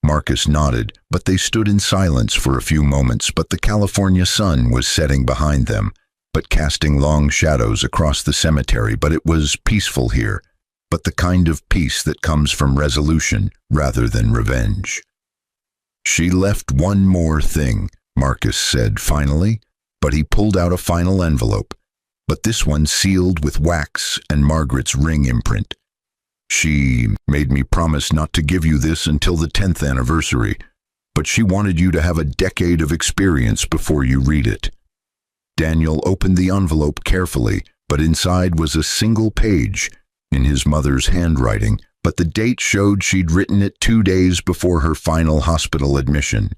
Marcus nodded, but they stood in silence for a few moments, but the California sun was setting behind them, but casting long shadows across the cemetery, but it was peaceful here, but the kind of peace that comes from resolution rather than revenge. She left one more thing, Marcus said finally, but he pulled out a final envelope, but this one sealed with wax and Margaret's ring imprint. She made me promise not to give you this until the 10th anniversary, but she wanted you to have a decade of experience before you read it. Daniel opened the envelope carefully, but inside was a single page in his mother's handwriting, but the date showed she'd written it 2 days before her final hospital admission.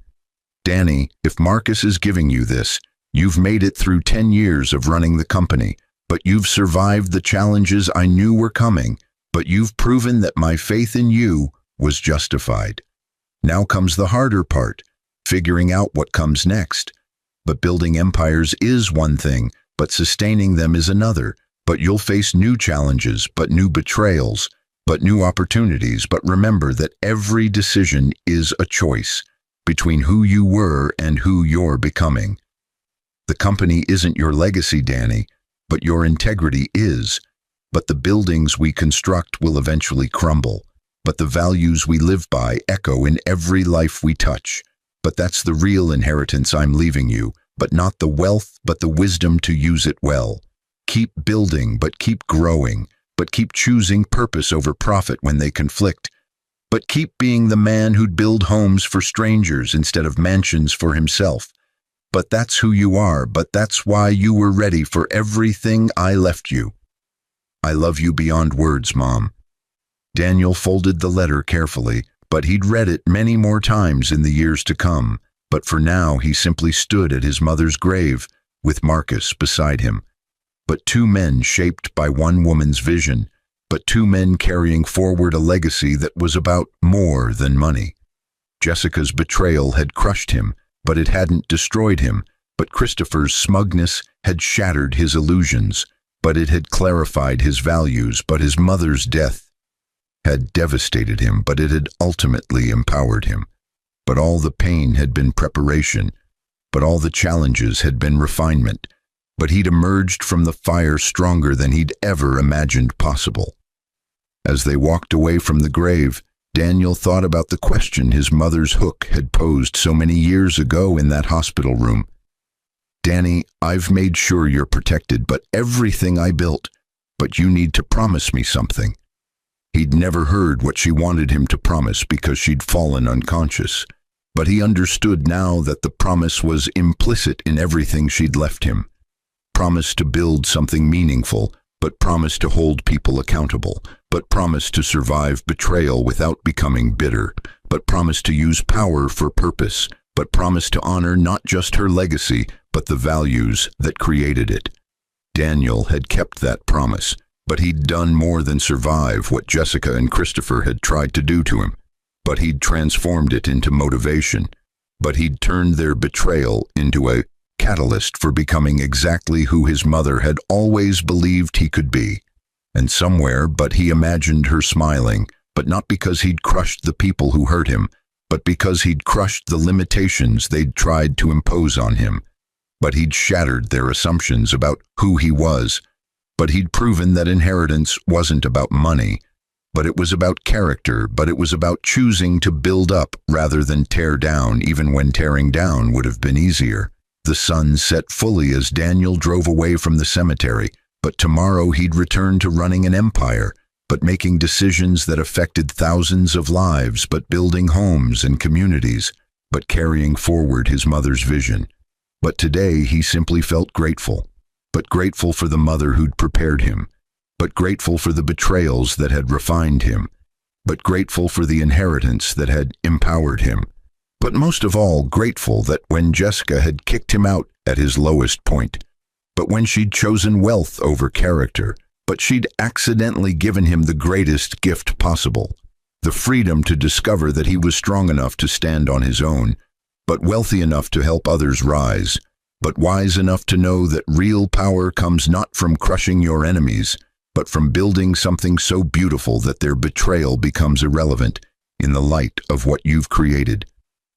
Danny, if Marcus is giving you this, you've made it through 10 years of running the company, but you've survived the challenges I knew were coming, but you've proven that my faith in you was justified. Now comes the harder part, figuring out what comes next. But building empires is one thing, but sustaining them is another. But you'll face new challenges, but new betrayals, but new opportunities. But remember that every decision is a choice between who you were and who you're becoming. The company isn't your legacy, Danny, but your integrity is. But the buildings we construct will eventually crumble. But the values we live by echo in every life we touch. But that's the real inheritance I'm leaving you, but not the wealth, but the wisdom to use it well. Keep building, but keep growing, but keep choosing purpose over profit when they conflict. But keep being the man who'd build homes for strangers instead of mansions for himself. But that's who you are, but that's why you were ready for everything I left you. I love you beyond words, Mom. Daniel folded the letter carefully, but he'd read it many more times in the years to come. But for now, he simply stood at his mother's grave, with Marcus beside him. But two men shaped by one woman's vision, but two men carrying forward a legacy that was about more than money. Jessica's betrayal had crushed him, but it hadn't destroyed him. But Christopher's smugness had shattered his illusions, but it had clarified his values. But his mother's death had devastated him, but it had ultimately empowered him. But all the pain had been preparation, but all the challenges had been refinement. But he'd emerged from the fire stronger than he'd ever imagined possible. As they walked away from the grave, Daniel thought about the question his mother's hook had posed so many years ago in that hospital room. Danny, I've made sure you're protected, but everything I built, but you need to promise me something. He'd never heard what she wanted him to promise because she'd fallen unconscious. But he understood now that the promise was implicit in everything she'd left him. Promise to build something meaningful, but promise to hold people accountable, but promise to survive betrayal without becoming bitter, but promise to use power for purpose, but promise to honor not just her legacy, but the values that created it. Daniel had kept that promise, but he'd done more than survive what Jessica and Christopher had tried to do to him. But he'd transformed it into motivation, but he'd turned their betrayal into a catalyst for becoming exactly who his mother had always believed he could be. And somewhere, but he imagined her smiling, but not because he'd crushed the people who hurt him, but because he'd crushed the limitations they'd tried to impose on him. But he'd shattered their assumptions about who he was. But he'd proven that inheritance wasn't about money, but it was about character, but it was about choosing to build up rather than tear down, even when tearing down would have been easier. The sun set fully as Daniel drove away from the cemetery, but tomorrow he'd return to running an empire, but making decisions that affected thousands of lives, but building homes and communities, but carrying forward his mother's vision. But today he simply felt grateful, but grateful for the mother who'd prepared him, but grateful for the betrayals that had refined him, but grateful for the inheritance that had empowered him. But most of all, grateful that when Jessica had kicked him out at his lowest point, but when she'd chosen wealth over character, but she'd accidentally given him the greatest gift possible, the freedom to discover that he was strong enough to stand on his own, but wealthy enough to help others rise, but wise enough to know that real power comes not from crushing your enemies, but from building something so beautiful that their betrayal becomes irrelevant in the light of what you've created.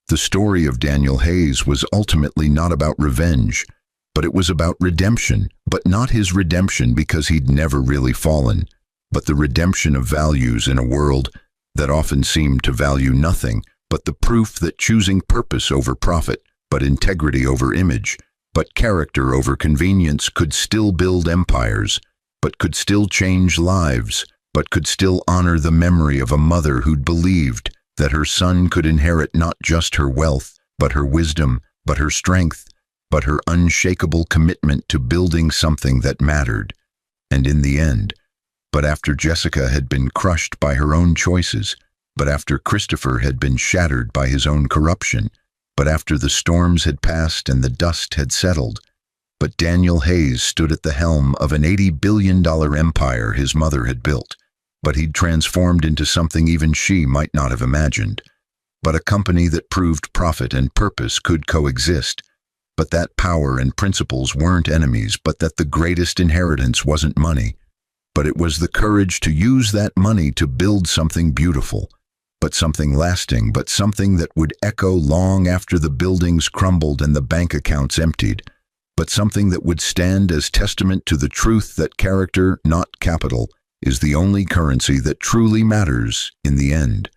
The story of Daniel Hayes was ultimately not about revenge, but it was about redemption, but not his redemption because he'd never really fallen, but the redemption of values in a world that often seemed to value nothing, but the proof that choosing purpose over profit, but integrity over image, but character over convenience could still build empires, but could still change lives, but could still honor the memory of a mother who'd believed that her son could inherit not just her wealth, but her wisdom, but her strength, but her unshakable commitment to building something that mattered. And in the end, but after Jessica had been crushed by her own choices, but after Christopher had been shattered by his own corruption, but after the storms had passed and the dust had settled, but Daniel Hayes stood at the helm of an $80 billion empire his mother had built, but he'd transformed into something even she might not have imagined, but a company that proved profit and purpose could coexist, but that power and principles weren't enemies, but that the greatest inheritance wasn't money, but it was the courage to use that money to build something beautiful, but something lasting, but something that would echo long after the buildings crumbled and the bank accounts emptied, but something that would stand as testament to the truth that character, not capital, is the only currency that truly matters in the end.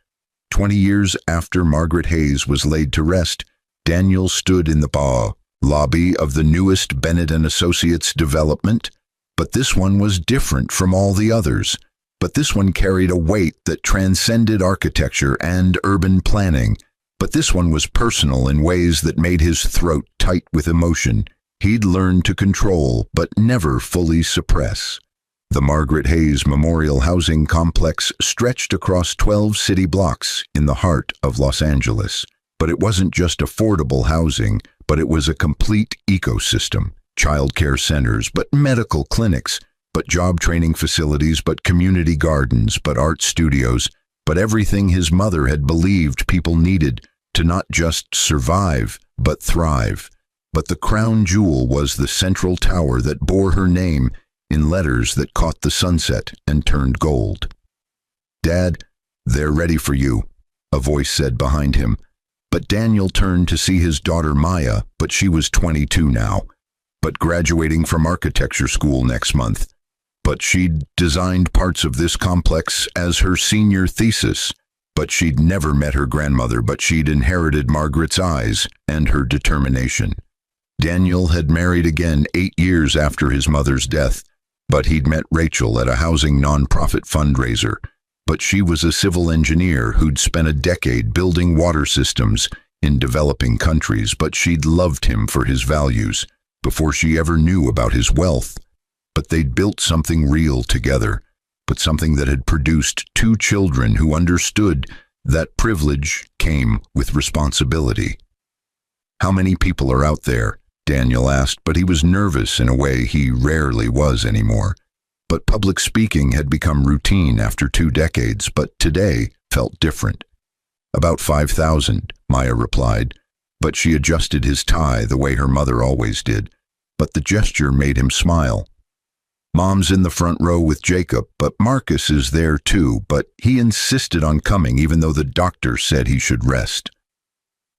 20 years after Margaret Hayes was laid to rest, Daniel stood in the lobby of the newest Bennett & Associates development, but this one was different from all the others. But this one carried a weight that transcended architecture and urban planning. But this one was personal in ways that made his throat tight with emotion. He'd learned to control, but never fully suppress. The Margaret Hayes Memorial Housing Complex stretched across 12 city blocks in the heart of Los Angeles. But it wasn't just affordable housing, but it was a complete ecosystem. Childcare centers, but medical clinics, but job training facilities, but community gardens, but art studios, but everything his mother had believed people needed to not just survive, but thrive. But the crown jewel was the central tower that bore her name in letters that caught the sunset and turned gold. "Dad, they're ready for you," a voice said behind him. But Daniel turned to see his daughter Maya, but she was 22 now, but graduating from architecture school next month. But she'd designed parts of this complex as her senior thesis. But she'd never met her grandmother, but she'd inherited Margaret's eyes and her determination. Daniel had married again 8 years after his mother's death, but he'd met Rachel at a housing nonprofit fundraiser. But she was a civil engineer who'd spent a decade building water systems in developing countries, but she'd loved him for his values before she ever knew about his wealth. But they'd built something real together, but something that had produced 2 children who understood that privilege came with responsibility. "How many people are out there?" Daniel asked, but he was nervous in a way he rarely was anymore. But public speaking had become routine after 2 decades, but today felt different. "About 5,000, Maya replied, but she adjusted his tie the way her mother always did. But the gesture made him smile. "Mom's in the front row with Jacob, but Marcus is there too, but he insisted on coming even though the doctor said he should rest."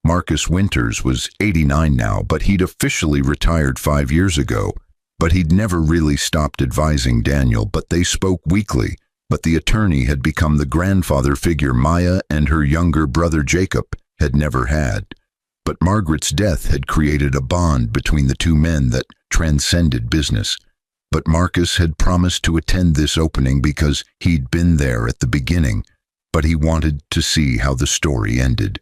Marcus Winters was 89 now, but he'd officially retired 5 years ago. But he'd never really stopped advising Daniel, but they spoke weekly. But the attorney had become the grandfather figure Maya and her younger brother Jacob had never had. But Margaret's death had created a bond between the 2 men that transcended business. But Marcus had promised to attend this opening because he'd been there at the beginning, but he wanted to see how the story ended.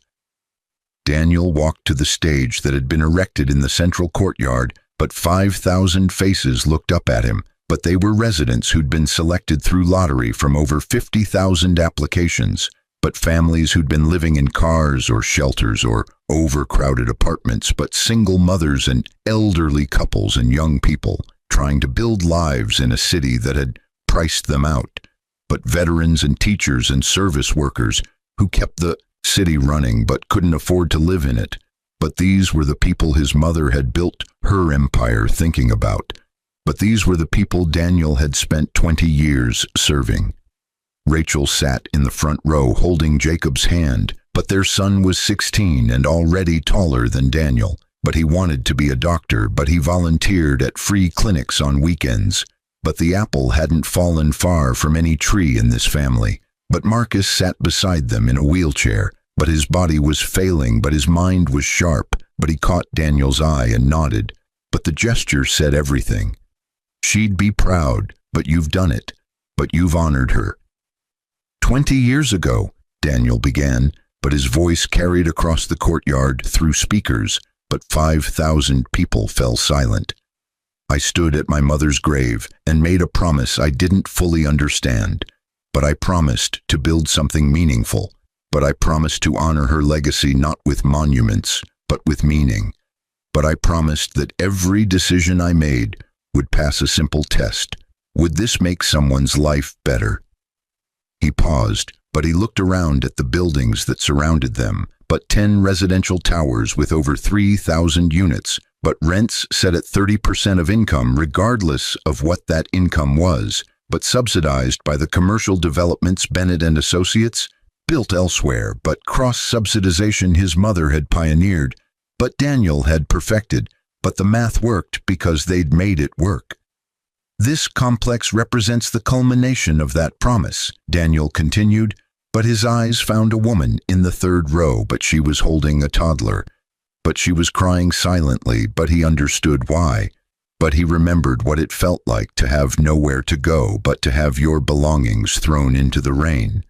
Daniel walked to the stage that had been erected in the central courtyard, but 5,000 faces looked up at him, but they were residents who'd been selected through lottery from over 50,000 applications, but families who'd been living in cars or shelters or overcrowded apartments, but single mothers and elderly couples and young people trying to build lives in a city that had priced them out, but veterans and teachers and service workers who kept the city running but couldn't afford to live in it. But these were the people his mother had built her empire thinking about. But these were the people Daniel had spent 20 years serving. Rachel sat in the front row holding Jacob's hand, but their son was 16 and already taller than Daniel. But he wanted to be a doctor, but he volunteered at free clinics on weekends. But the apple hadn't fallen far from any tree in this family. But Marcus sat beside them in a wheelchair, but his body was failing, but his mind was sharp. But he caught Daniel's eye and nodded. But the gesture said everything. "She'd be proud, but you've done it. But you've honored her." 20 years ago, Daniel began, but his voice carried across the courtyard through speakers, but 5,000 people fell silent. "I stood at my mother's grave and made a promise I didn't fully understand. But I promised to build something meaningful. But I promised to honor her legacy not with monuments, but with meaning. But I promised that every decision I made would pass a simple test. Would this make someone's life better?" He paused, but he looked around at the buildings that surrounded them, but 10 residential towers with over 3,000 units, but rents set at 30% of income regardless of what that income was, but subsidized by the commercial developments Bennett and Associates built elsewhere, but cross-subsidization his mother had pioneered, but Daniel had perfected, but the math worked because they'd made it work. This complex represents the culmination of that promise, Daniel continued, but his eyes found a woman in the third row, but she was holding a toddler. But she was crying silently, but he understood why. But he remembered what it felt like to have nowhere to go but to have your belongings thrown into the rain.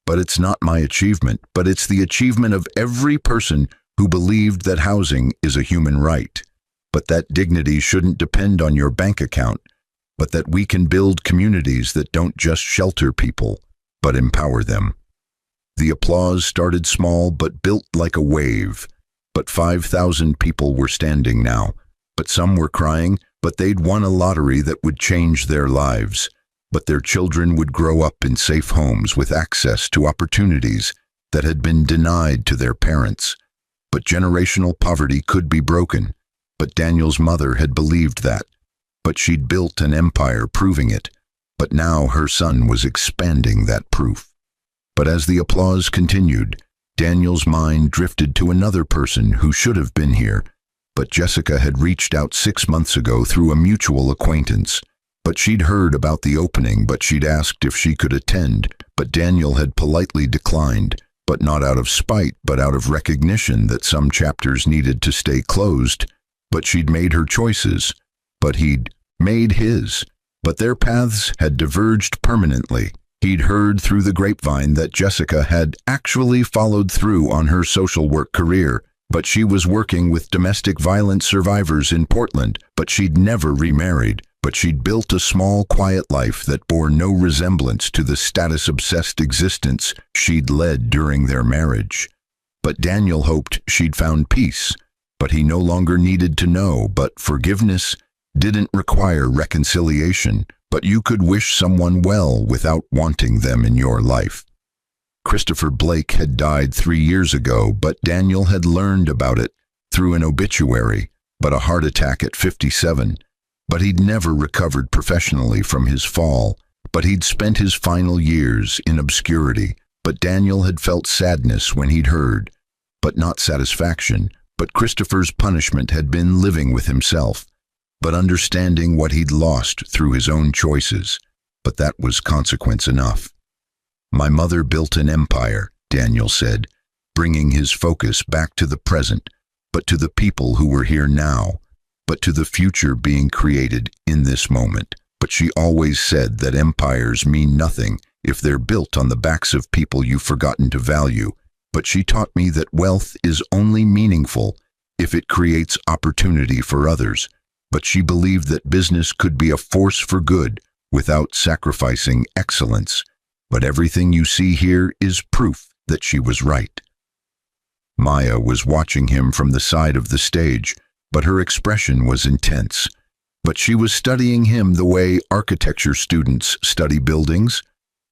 But it's not my achievement, but it's the achievement of every person who believed that housing is a human right, but that dignity shouldn't depend on your bank account, but that we can build communities that don't just shelter people, but empower them. The applause started small but built like a wave, but 5,000 people were standing now, but some were crying, but they'd won a lottery that would change their lives, but their children would grow up in safe homes with access to opportunities that had been denied to their parents. But generational poverty could be broken, but Daniel's mother had believed that. But she'd built an empire proving it, but now her son was expanding that proof. But as the applause continued, Daniel's mind drifted to another person who should have been here, but Jessica had reached out 6 months ago through a mutual acquaintance. But she'd heard about the opening, but she'd asked if she could attend, but Daniel had politely declined, but not out of spite, but out of recognition that some chapters needed to stay closed. But she'd made her choices, but he'd made his. But their paths had diverged permanently. He'd heard through the grapevine that Jessica had actually followed through on her social work career, but she was working with domestic violence survivors in Portland, but she'd never remarried. But she'd built a small, quiet life that bore no resemblance to the status-obsessed existence she'd led during their marriage. But Daniel hoped she'd found peace, but he no longer needed to know. But forgiveness didn't require reconciliation, but you could wish someone well without wanting them in your life. Christopher Blake had died 3 years ago, but Daniel had learned about it through an obituary, but a heart attack at 57. But he'd never recovered professionally from his fall, but he'd spent his final years in obscurity. But Daniel had felt sadness when he'd heard, but not satisfaction. But Christopher's punishment had been living with himself, but understanding what he'd lost through his own choices. But that was consequence enough. My mother built an empire, Daniel said, bringing his focus back to the present, but to the people who were here now, but to the future being created in this moment. But she always said that empires mean nothing if they're built on the backs of people you've forgotten to value. But she taught me that wealth is only meaningful if it creates opportunity for others. But she believed that business could be a force for good without sacrificing excellence. But everything you see here is proof that she was right. Maya was watching him from the side of the stage, but her expression was intense. But she was studying him the way architecture students study buildings,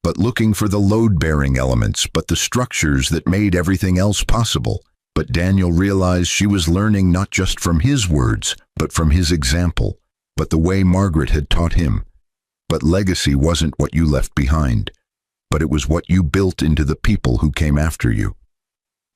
but looking for the load-bearing elements, but the structures that made everything else possible. But Daniel realized she was learning not just from his words, but from his example, but the way Margaret had taught him. But legacy wasn't what you left behind, but it was what you built into the people who came after you.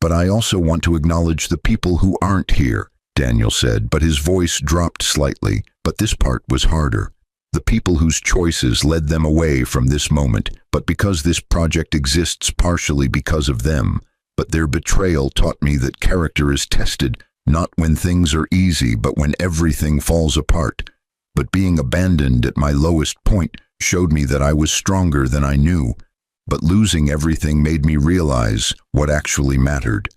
But I also want to acknowledge the people who aren't here, Daniel said, but his voice dropped slightly, but this part was harder. The people whose choices led them away from this moment, but because this project exists partially because of them. But their betrayal taught me that character is tested, not when things are easy, but when everything falls apart. But being abandoned at my lowest point showed me that I was stronger than I knew. But losing everything made me realize what actually mattered.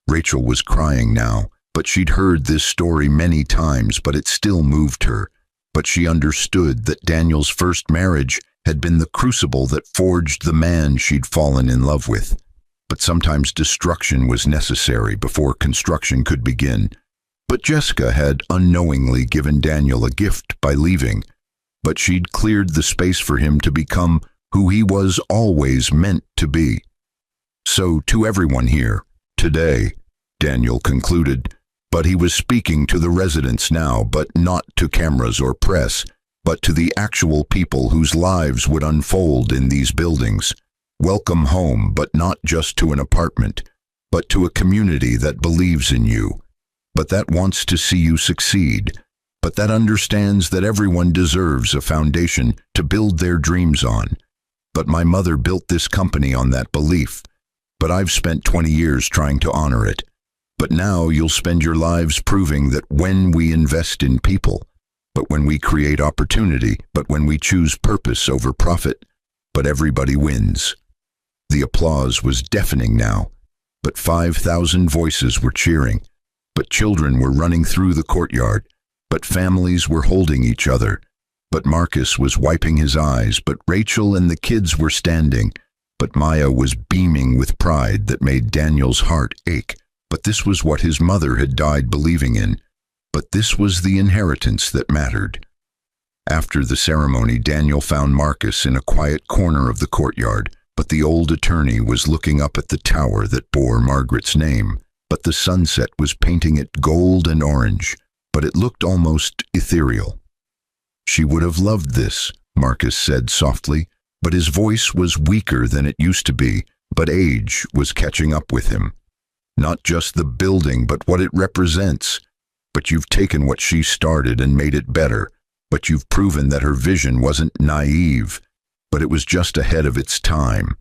Rachel was crying now, but she'd heard this story many times, but it still moved her. But she understood that Daniel's first marriage had been the crucible that forged the man she'd fallen in love with. But sometimes destruction was necessary before construction could begin. But Jessica had unknowingly given Daniel a gift by leaving, but she'd cleared the space for him to become who he was always meant to be. So to everyone here, today, Daniel concluded, But he was speaking to the residents now, but not to cameras or press, but to the actual people whose lives would unfold in these buildings. Welcome home, but not just to an apartment, but to a community that believes in you, but that wants to see you succeed, but that understands that everyone deserves a foundation to build their dreams on. But my mother built this company on that belief, but I've spent 20 years trying to honor it. But now you'll spend your lives proving that when we invest in people, but when we create opportunity, but when we choose purpose over profit, but everybody wins. The applause was deafening now, but 5,000 voices were cheering, but children were running through the courtyard, but families were holding each other, but Marcus was wiping his eyes, but Rachel and the kids were standing, but Maya was beaming with pride that made Daniel's heart ache. But this was what his mother had died believing in. But this was the inheritance that mattered. After the ceremony, Daniel found Marcus in a quiet corner of the courtyard, but the old attorney was looking up at the tower that bore Margaret's name. But the sunset was painting it gold and orange, but it looked almost ethereal. She would have loved this, Marcus said softly, but his voice was weaker than it used to be, but age was catching up with him. Not just the building, but what it represents. But you've taken what she started and made it better. But you've proven that her vision wasn't naive, but it was just ahead of its time.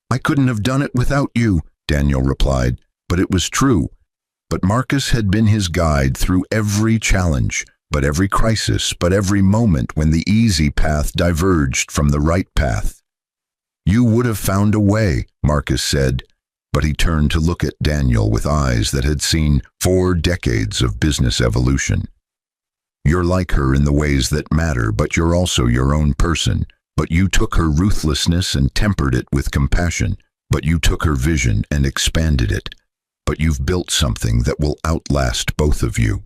I couldn't have done it without you, Daniel replied, but it was true. But Marcus had been his guide through every challenge, but every crisis, but every moment when the easy path diverged from the right path. You would have found a way, Marcus said. But he turned to look at Daniel with eyes that had seen 4 decades of business evolution. You're like her in the ways that matter, but you're also your own person. But you took her ruthlessness and tempered it with compassion. But you took her vision and expanded it. But you've built something that will outlast both of you.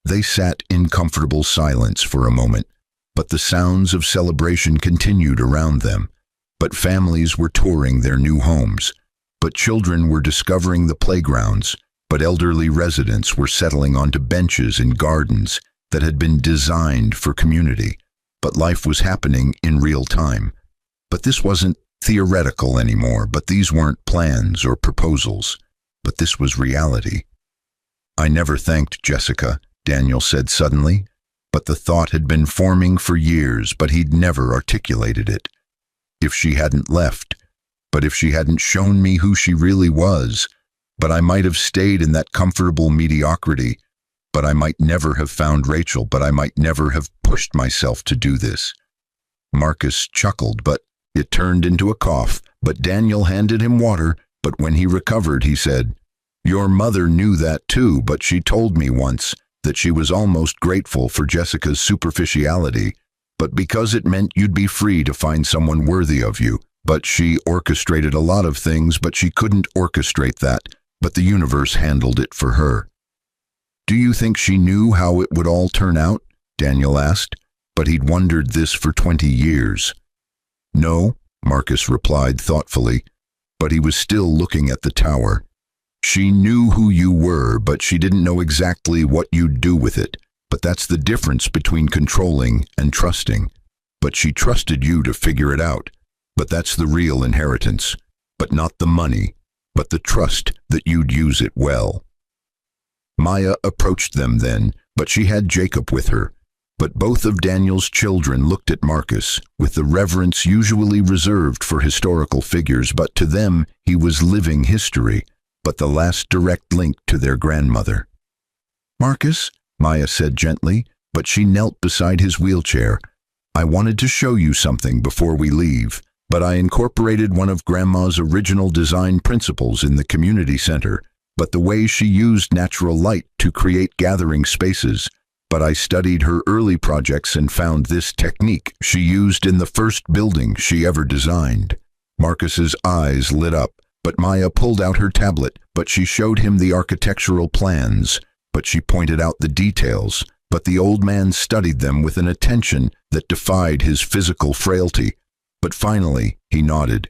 They sat in comfortable silence for a moment, but the sounds of celebration continued around them. But families were touring their new homes. But children were discovering the playgrounds, but elderly residents were settling onto benches in gardens that had been designed for community. But life was happening in real time. But this wasn't theoretical anymore, but these weren't plans or proposals. But this was reality. I never thanked Jessica, Daniel said suddenly, but the thought had been forming for years, but he'd never articulated it. If she hadn't left, but if she hadn't shown me who she really was, but I might have stayed in that comfortable mediocrity, but I might never have found Rachel, but I might never have pushed myself to do this. Marcus chuckled, but it turned into a cough, but Daniel handed him water, but when he recovered, he said, Your mother knew that too, but she told me once that she was almost grateful for Jessica's superficiality, but because it meant you'd be free to find someone worthy of you. But she orchestrated a lot of things, but she couldn't orchestrate that, but the universe handled it for her. Do you think she knew how it would all turn out? Daniel asked, but he'd wondered this for 20 years. No, Marcus replied thoughtfully, but he was still looking at the tower. She knew who you were, but she didn't know exactly what you'd do with it. But that's the difference between controlling and trusting. But she trusted you to figure it out. But that's the real inheritance, but not the money, but the trust that you'd use it well. Maya approached them then, but she had Jacob with her. But both of Daniel's children looked at Marcus with the reverence usually reserved for historical figures, but to them he was living history, but the last direct link to their grandmother. Marcus, Maya said gently, but she knelt beside his wheelchair. I wanted to show you something before we leave. But I incorporated one of Grandma's original design principles in the community center, but the way she used natural light to create gathering spaces. But I studied her early projects and found this technique she used in the first building she ever designed. Marcus's eyes lit up, but Maya pulled out her tablet, but she showed him the architectural plans, but she pointed out the details, but the old man studied them with an attention that defied his physical frailty. But finally, he nodded.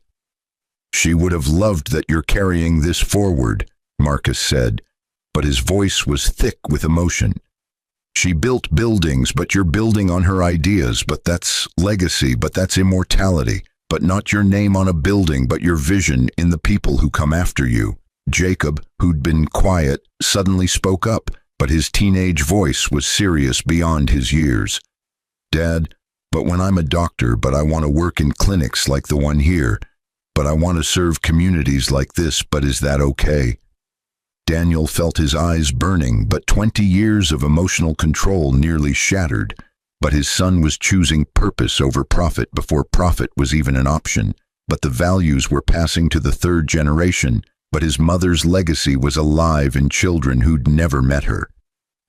She would have loved that you're carrying this forward, Marcus said. but his voice was thick with emotion. She built buildings, but you're building on her ideas, but that's legacy, but that's immortality, but not your name on a building, but your vision in the people who come after you. Jacob, who'd been quiet, suddenly spoke up, but his teenage voice was serious beyond his years. Dad, but when I'm a doctor, but I want to work in clinics like the one here, but I want to serve communities like this, but is that okay? Daniel felt his eyes burning, but 20 years of emotional control nearly shattered. But his son was choosing purpose over profit before profit was even an option. But the values were passing to the third generation, but his mother's legacy was alive in children who'd never met her.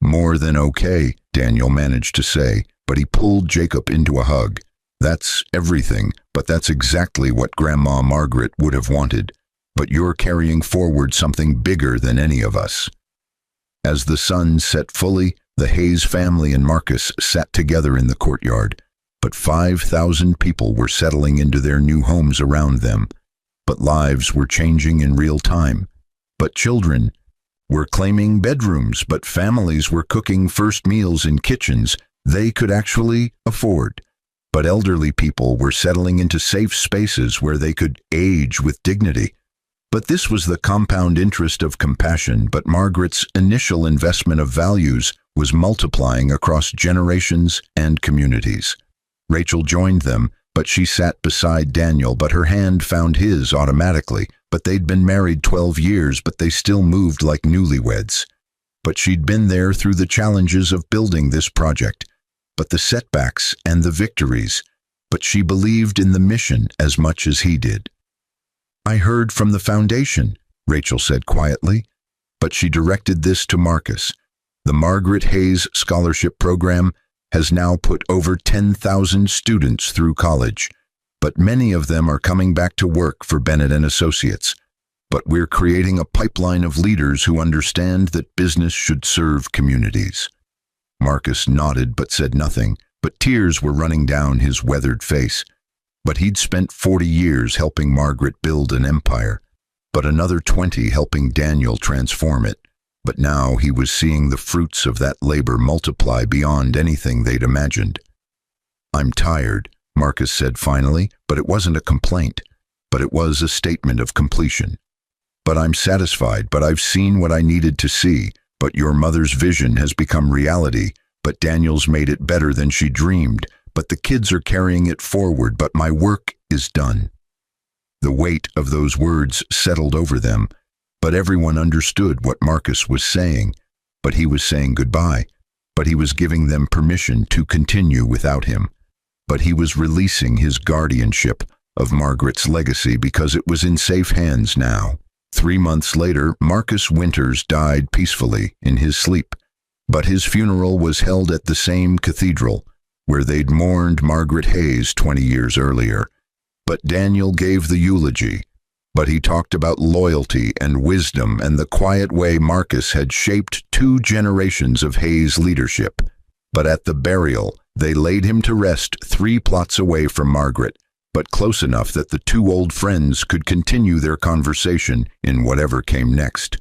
More than okay, Daniel managed to say, but he pulled Jacob into a hug. That's everything, but that's exactly what Grandma Margaret would have wanted. But you're carrying forward something bigger than any of us. As the sun set fully, the Hayes family and Marcus sat together in the courtyard, but 5,000 people were settling into their new homes around them. But lives were changing in real time. But children were claiming bedrooms, but families were cooking first meals in kitchens they could actually afford. But elderly people were settling into safe spaces where they could age with dignity. But this was the compound interest of compassion, but Margaret's initial investment of values was multiplying across generations and communities. Rachel joined them, but she sat beside Daniel, but her hand found his automatically. But they'd been married 12 years, but they still moved like newlyweds. But she'd been there through the challenges of building this project, but the setbacks and the victories, but she believed in the mission as much as he did. I heard from the foundation, Rachel said quietly, but she directed this to Marcus. The Margaret Hayes Scholarship Program has now put over 10,000 students through college, but many of them are coming back to work for Bennett and Associates. But we're creating a pipeline of leaders who understand that business should serve communities. Marcus nodded but said nothing, but tears were running down his weathered face. But he'd spent 40 years helping Margaret build an empire, but another 20 helping Daniel transform it. But now he was seeing the fruits of that labor multiply beyond anything they'd imagined. I'm tired, Marcus said finally, but it wasn't a complaint, but it was a statement of completion. But I'm satisfied, but I've seen what I needed to see, but your mother's vision has become reality, but Daniel's made it better than she dreamed, but the kids are carrying it forward, but my work is done. The weight of those words settled over them, but everyone understood what Marcus was saying. But he was saying goodbye, but he was giving them permission to continue without him. But he was releasing his guardianship of Margaret's legacy because it was in safe hands now. 3 months later, Marcus Winters died peacefully in his sleep, but his funeral was held at the same cathedral where they'd mourned Margaret Hayes 20 years earlier. But Daniel gave the eulogy, but he talked about loyalty and wisdom and the quiet way Marcus had shaped 2 generations of Hayes leadership. But at the burial, they laid him to rest 3 plots away from Margaret, but close enough that the 2 old friends could continue their conversation in whatever came next.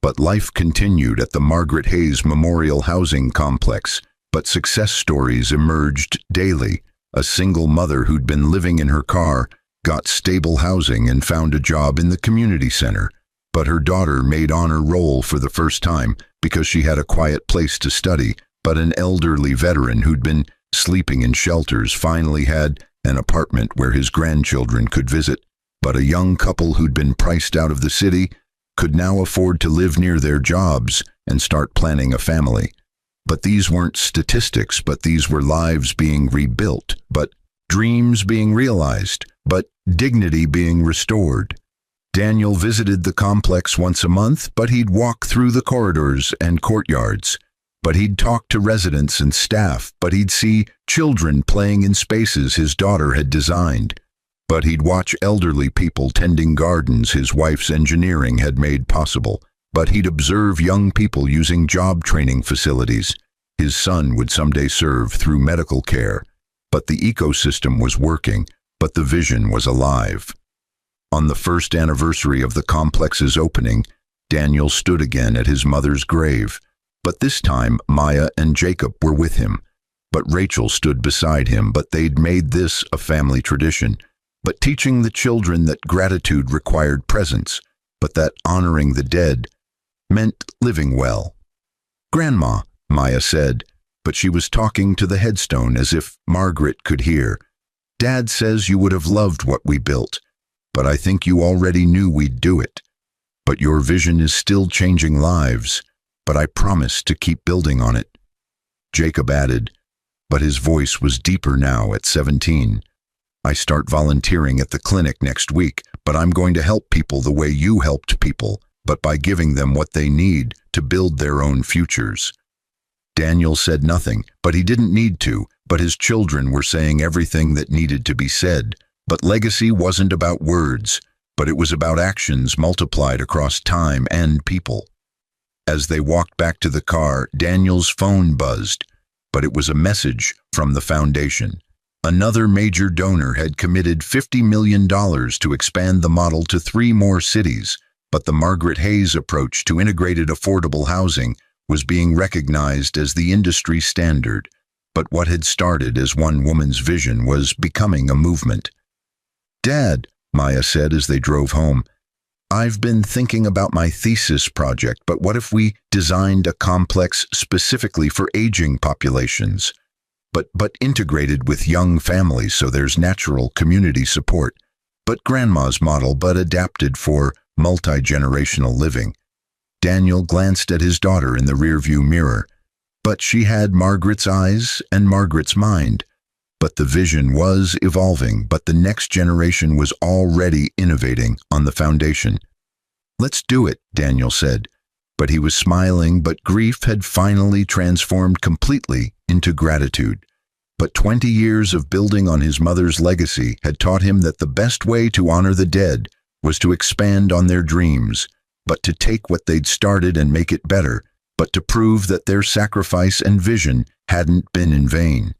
But life continued at the Margaret Hayes Memorial Housing Complex, but success stories emerged daily. A single mother who'd been living in her car got stable housing and found a job in the community center, but her daughter made honor roll for the first time because she had a quiet place to study. But an elderly veteran who'd been sleeping in shelters finally had an apartment where his grandchildren could visit. But a young couple who'd been priced out of the city could now afford to live near their jobs and start planning a family. But these weren't statistics, but these were lives being rebuilt, but dreams being realized, but dignity being restored. Daniel visited the complex once a month, but he'd walk through the corridors and courtyards. But he'd talk to residents and staff, but he'd see children playing in spaces his daughter had designed. But he'd watch elderly people tending gardens his wife's engineering had made possible. But he'd observe young people using job training facilities his son would someday serve through medical care. But the ecosystem was working, but the vision was alive. On the first anniversary of the complex's opening, Daniel stood again at his mother's grave, but this time Maya and Jacob were with him. But Rachel stood beside him, but they'd made this a family tradition, but teaching the children that gratitude required presence, but that honoring the dead meant living well. "Grandma," Maya said, but she was talking to the headstone as if Margaret could hear. "Dad says you would have loved what we built, but I think you already knew we'd do it. But your vision is still changing lives, but I promise to keep building on it." Jacob added, but his voice was deeper now at 17. "I start volunteering at the clinic next week, but I'm going to help people the way you helped people, but by giving them what they need to build their own futures." Daniel said nothing, but he didn't need to, but his children were saying everything that needed to be said. But legacy wasn't about words, but it was about actions multiplied across time and people. As they walked back to the car, Daniel's phone buzzed, but it was a message from the foundation. Another major donor had committed $50 million to expand the model to 3 more cities, but the Margaret Hayes approach to integrated affordable housing was being recognized as the industry standard. But what had started as one woman's vision was becoming a movement. "Dad," Maya said as they drove home, "I've been thinking about my thesis project, but what if we designed a complex specifically for aging populations, but integrated with young families so there's natural community support, but Grandma's model but adapted for multi-generational living?" Daniel glanced at his daughter in the rearview mirror, but she had Margaret's eyes and Margaret's mind. But the vision was evolving, but the next generation was already innovating on the foundation. "Let's do it," Daniel said, but he was smiling, but grief had finally transformed completely into gratitude. But 20 years of building on his mother's legacy had taught him that the best way to honor the dead was to expand on their dreams, but to take what they'd started and make it better, but to prove that their sacrifice and vision hadn't been in vain.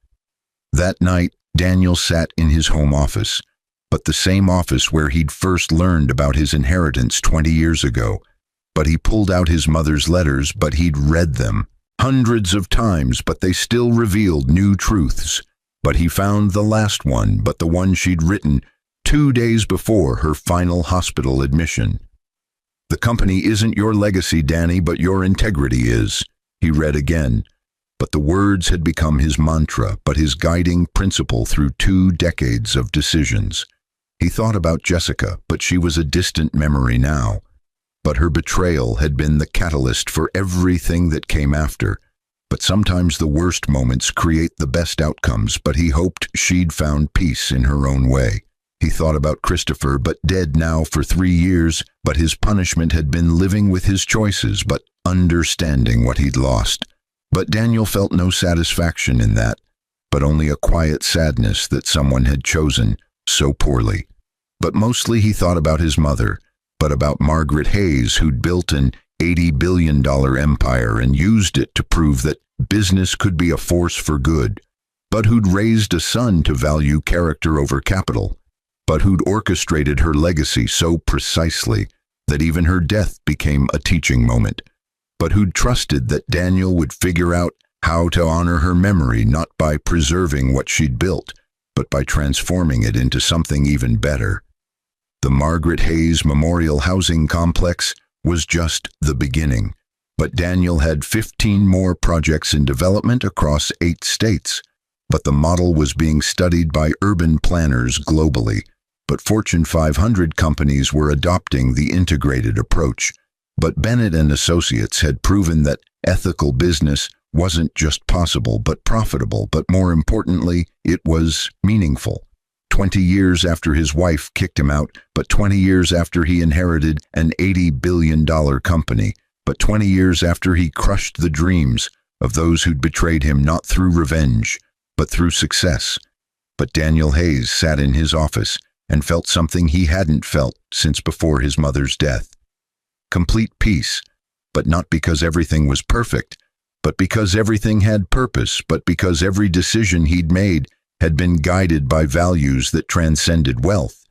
That night, Daniel sat in his home office, but the same office where he'd first learned about his inheritance 20 years ago. But he pulled out his mother's letters, but he'd read them hundreds of times, but they still revealed new truths. But he found the last one, but the one she'd written 2 days before her final hospital admission. "The company isn't your legacy, Danny, but your integrity is," he read again. But the words had become his mantra, but his guiding principle through 2 decades of decisions. He thought about Jessica, but she was a distant memory now. But her betrayal had been the catalyst for everything that came after. But sometimes the worst moments create the best outcomes, but he hoped she'd found peace in her own way. He thought about Christopher, but dead now for 3 years, but his punishment had been living with his choices, but understanding what he'd lost. But Daniel felt no satisfaction in that, but only a quiet sadness that someone had chosen so poorly. But mostly he thought about his mother, but about Margaret Hayes, who'd built an $80 billion empire and used it to prove that business could be a force for good, but who'd raised a son to value character over capital, but who'd orchestrated her legacy so precisely that even her death became a teaching moment, but who'd trusted that Daniel would figure out how to honor her memory not by preserving what she'd built, but by transforming it into something even better. The Margaret Hayes Memorial Housing Complex was just the beginning, but Daniel had 15 more projects in development across 8 states. But the model was being studied by urban planners globally, but Fortune 500 companies were adopting the integrated approach. But Bennett and Associates had proven that ethical business wasn't just possible but profitable, but more importantly, it was meaningful. 20 years after his wife kicked him out, but 20 years after he inherited an $80 billion company, but 20 years after he crushed the dreams of those who'd betrayed him not through revenge, but through success. But Daniel Hayes sat in his office and felt something he hadn't felt since before his mother's death. Complete peace, but not because everything was perfect, but because everything had purpose, but because every decision he'd made had been guided by values that transcended wealth,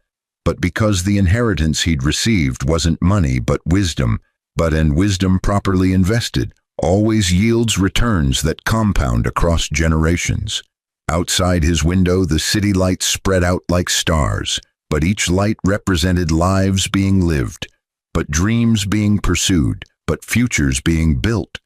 but because the inheritance he'd received wasn't money but wisdom, and wisdom properly invested always yields returns that compound across generations. Outside his window, the city lights spread out like stars, but each light represented lives being lived, but dreams being pursued, but futures being built.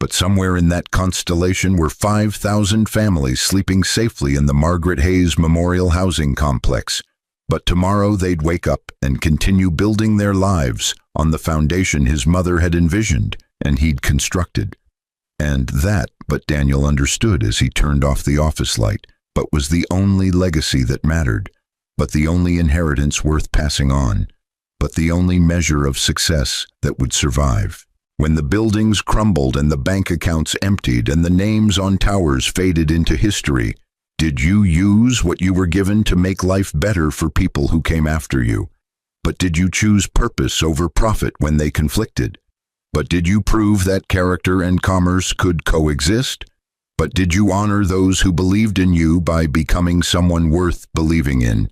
But somewhere in that constellation were 5,000 families sleeping safely in the Margaret Hayes Memorial Housing Complex. But tomorrow they'd wake up and continue building their lives on the foundation his mother had envisioned and he'd constructed. And that, but Daniel understood as he turned off the office light, but was the only legacy that mattered, but the only inheritance worth passing on, but the only measure of success that would survive. When the buildings crumbled and the bank accounts emptied and the names on towers faded into history, did you use what you were given to make life better for people who came after you? But did you choose purpose over profit when they conflicted? But did you prove that character and commerce could coexist? But did you honor those who believed in you by becoming someone worth believing in?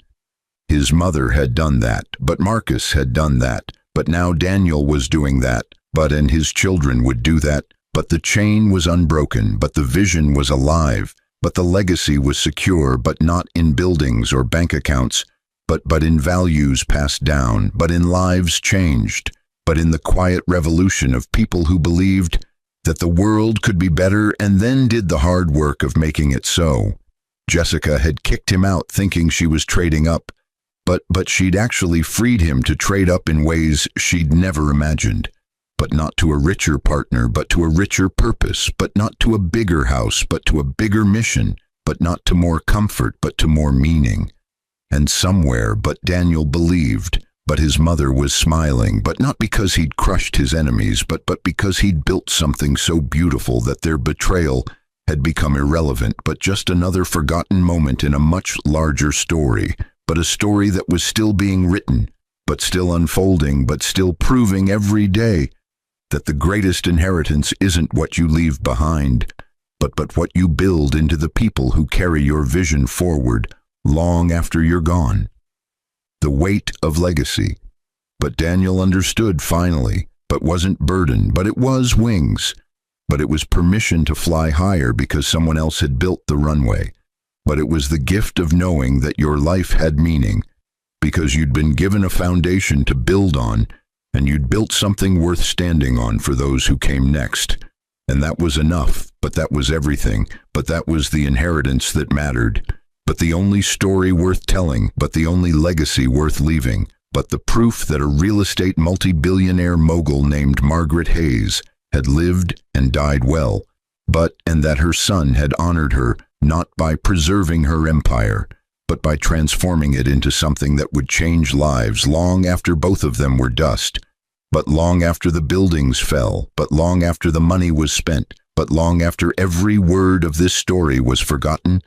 His mother had done that, but Marcus had done that, but now Daniel was doing that, and his children would do that. But the chain was unbroken, but the vision was alive, but the legacy was secure, but not in buildings or bank accounts, but in values passed down, but in lives changed, but in the quiet revolution of people who believed that the world could be better and then did the hard work of making it so. Jessica had kicked him out thinking she was trading up, but she'd actually freed him to trade up in ways she'd never imagined. But not to a richer partner, but to a richer purpose, but not to a bigger house, but to a bigger mission, but not to more comfort, but to more meaning. And somewhere, but Daniel believed, but his mother was smiling, but not because he'd crushed his enemies, but because he'd built something so beautiful that their betrayal had become irrelevant, but just another forgotten moment in a much larger story, but a story that was still being written, but still unfolding, but still proving every day that the greatest inheritance isn't what you leave behind, but what you build into the people who carry your vision forward long after you're gone. The weight of legacy. But Daniel understood finally, but wasn't burdened, but it was wings. But it was permission to fly higher because someone else had built the runway. But it was the gift of knowing that your life had meaning, because you'd been given a foundation to build on, and you'd built something worth standing on for those who came next. And that was enough, but that was everything, but that was the inheritance that mattered, but the only story worth telling, but the only legacy worth leaving, but the proof that a real estate multi-billionaire mogul named Margaret Hayes had lived and died well, and that her son had honored her not by preserving her empire, but by transforming it into something that would change lives long after both of them were dust, but long after the buildings fell, but long after the money was spent, but long after every word of this story was forgotten,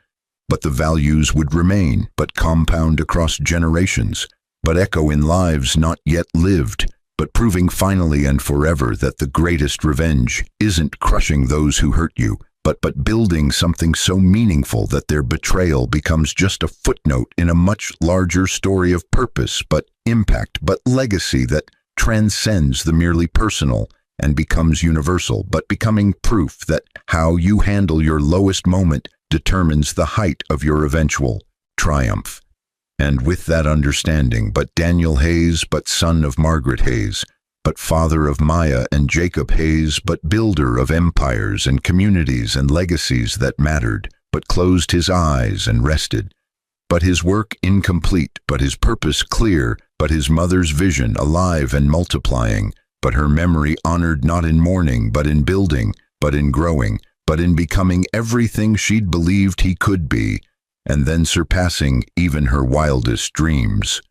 but the values would remain, but compound across generations, but echo in lives not yet lived, but proving finally and forever that the greatest revenge isn't crushing those who hurt you, but building something so meaningful that their betrayal becomes just a footnote in a much larger story of purpose, but impact, but legacy that transcends the merely personal and becomes universal, but becoming proof that how you handle your lowest moment determines the height of your eventual triumph. And with that understanding, but Daniel Hayes, but son of Margaret Hayes, but father of Maya and Jacob Hayes, but builder of empires and communities and legacies that mattered, but closed his eyes and rested. But his work incomplete, but his purpose clear, but his mother's vision alive and multiplying, but her memory honored not in mourning, but in building, but in growing, but in becoming everything she'd believed he could be, and then surpassing even her wildest dreams.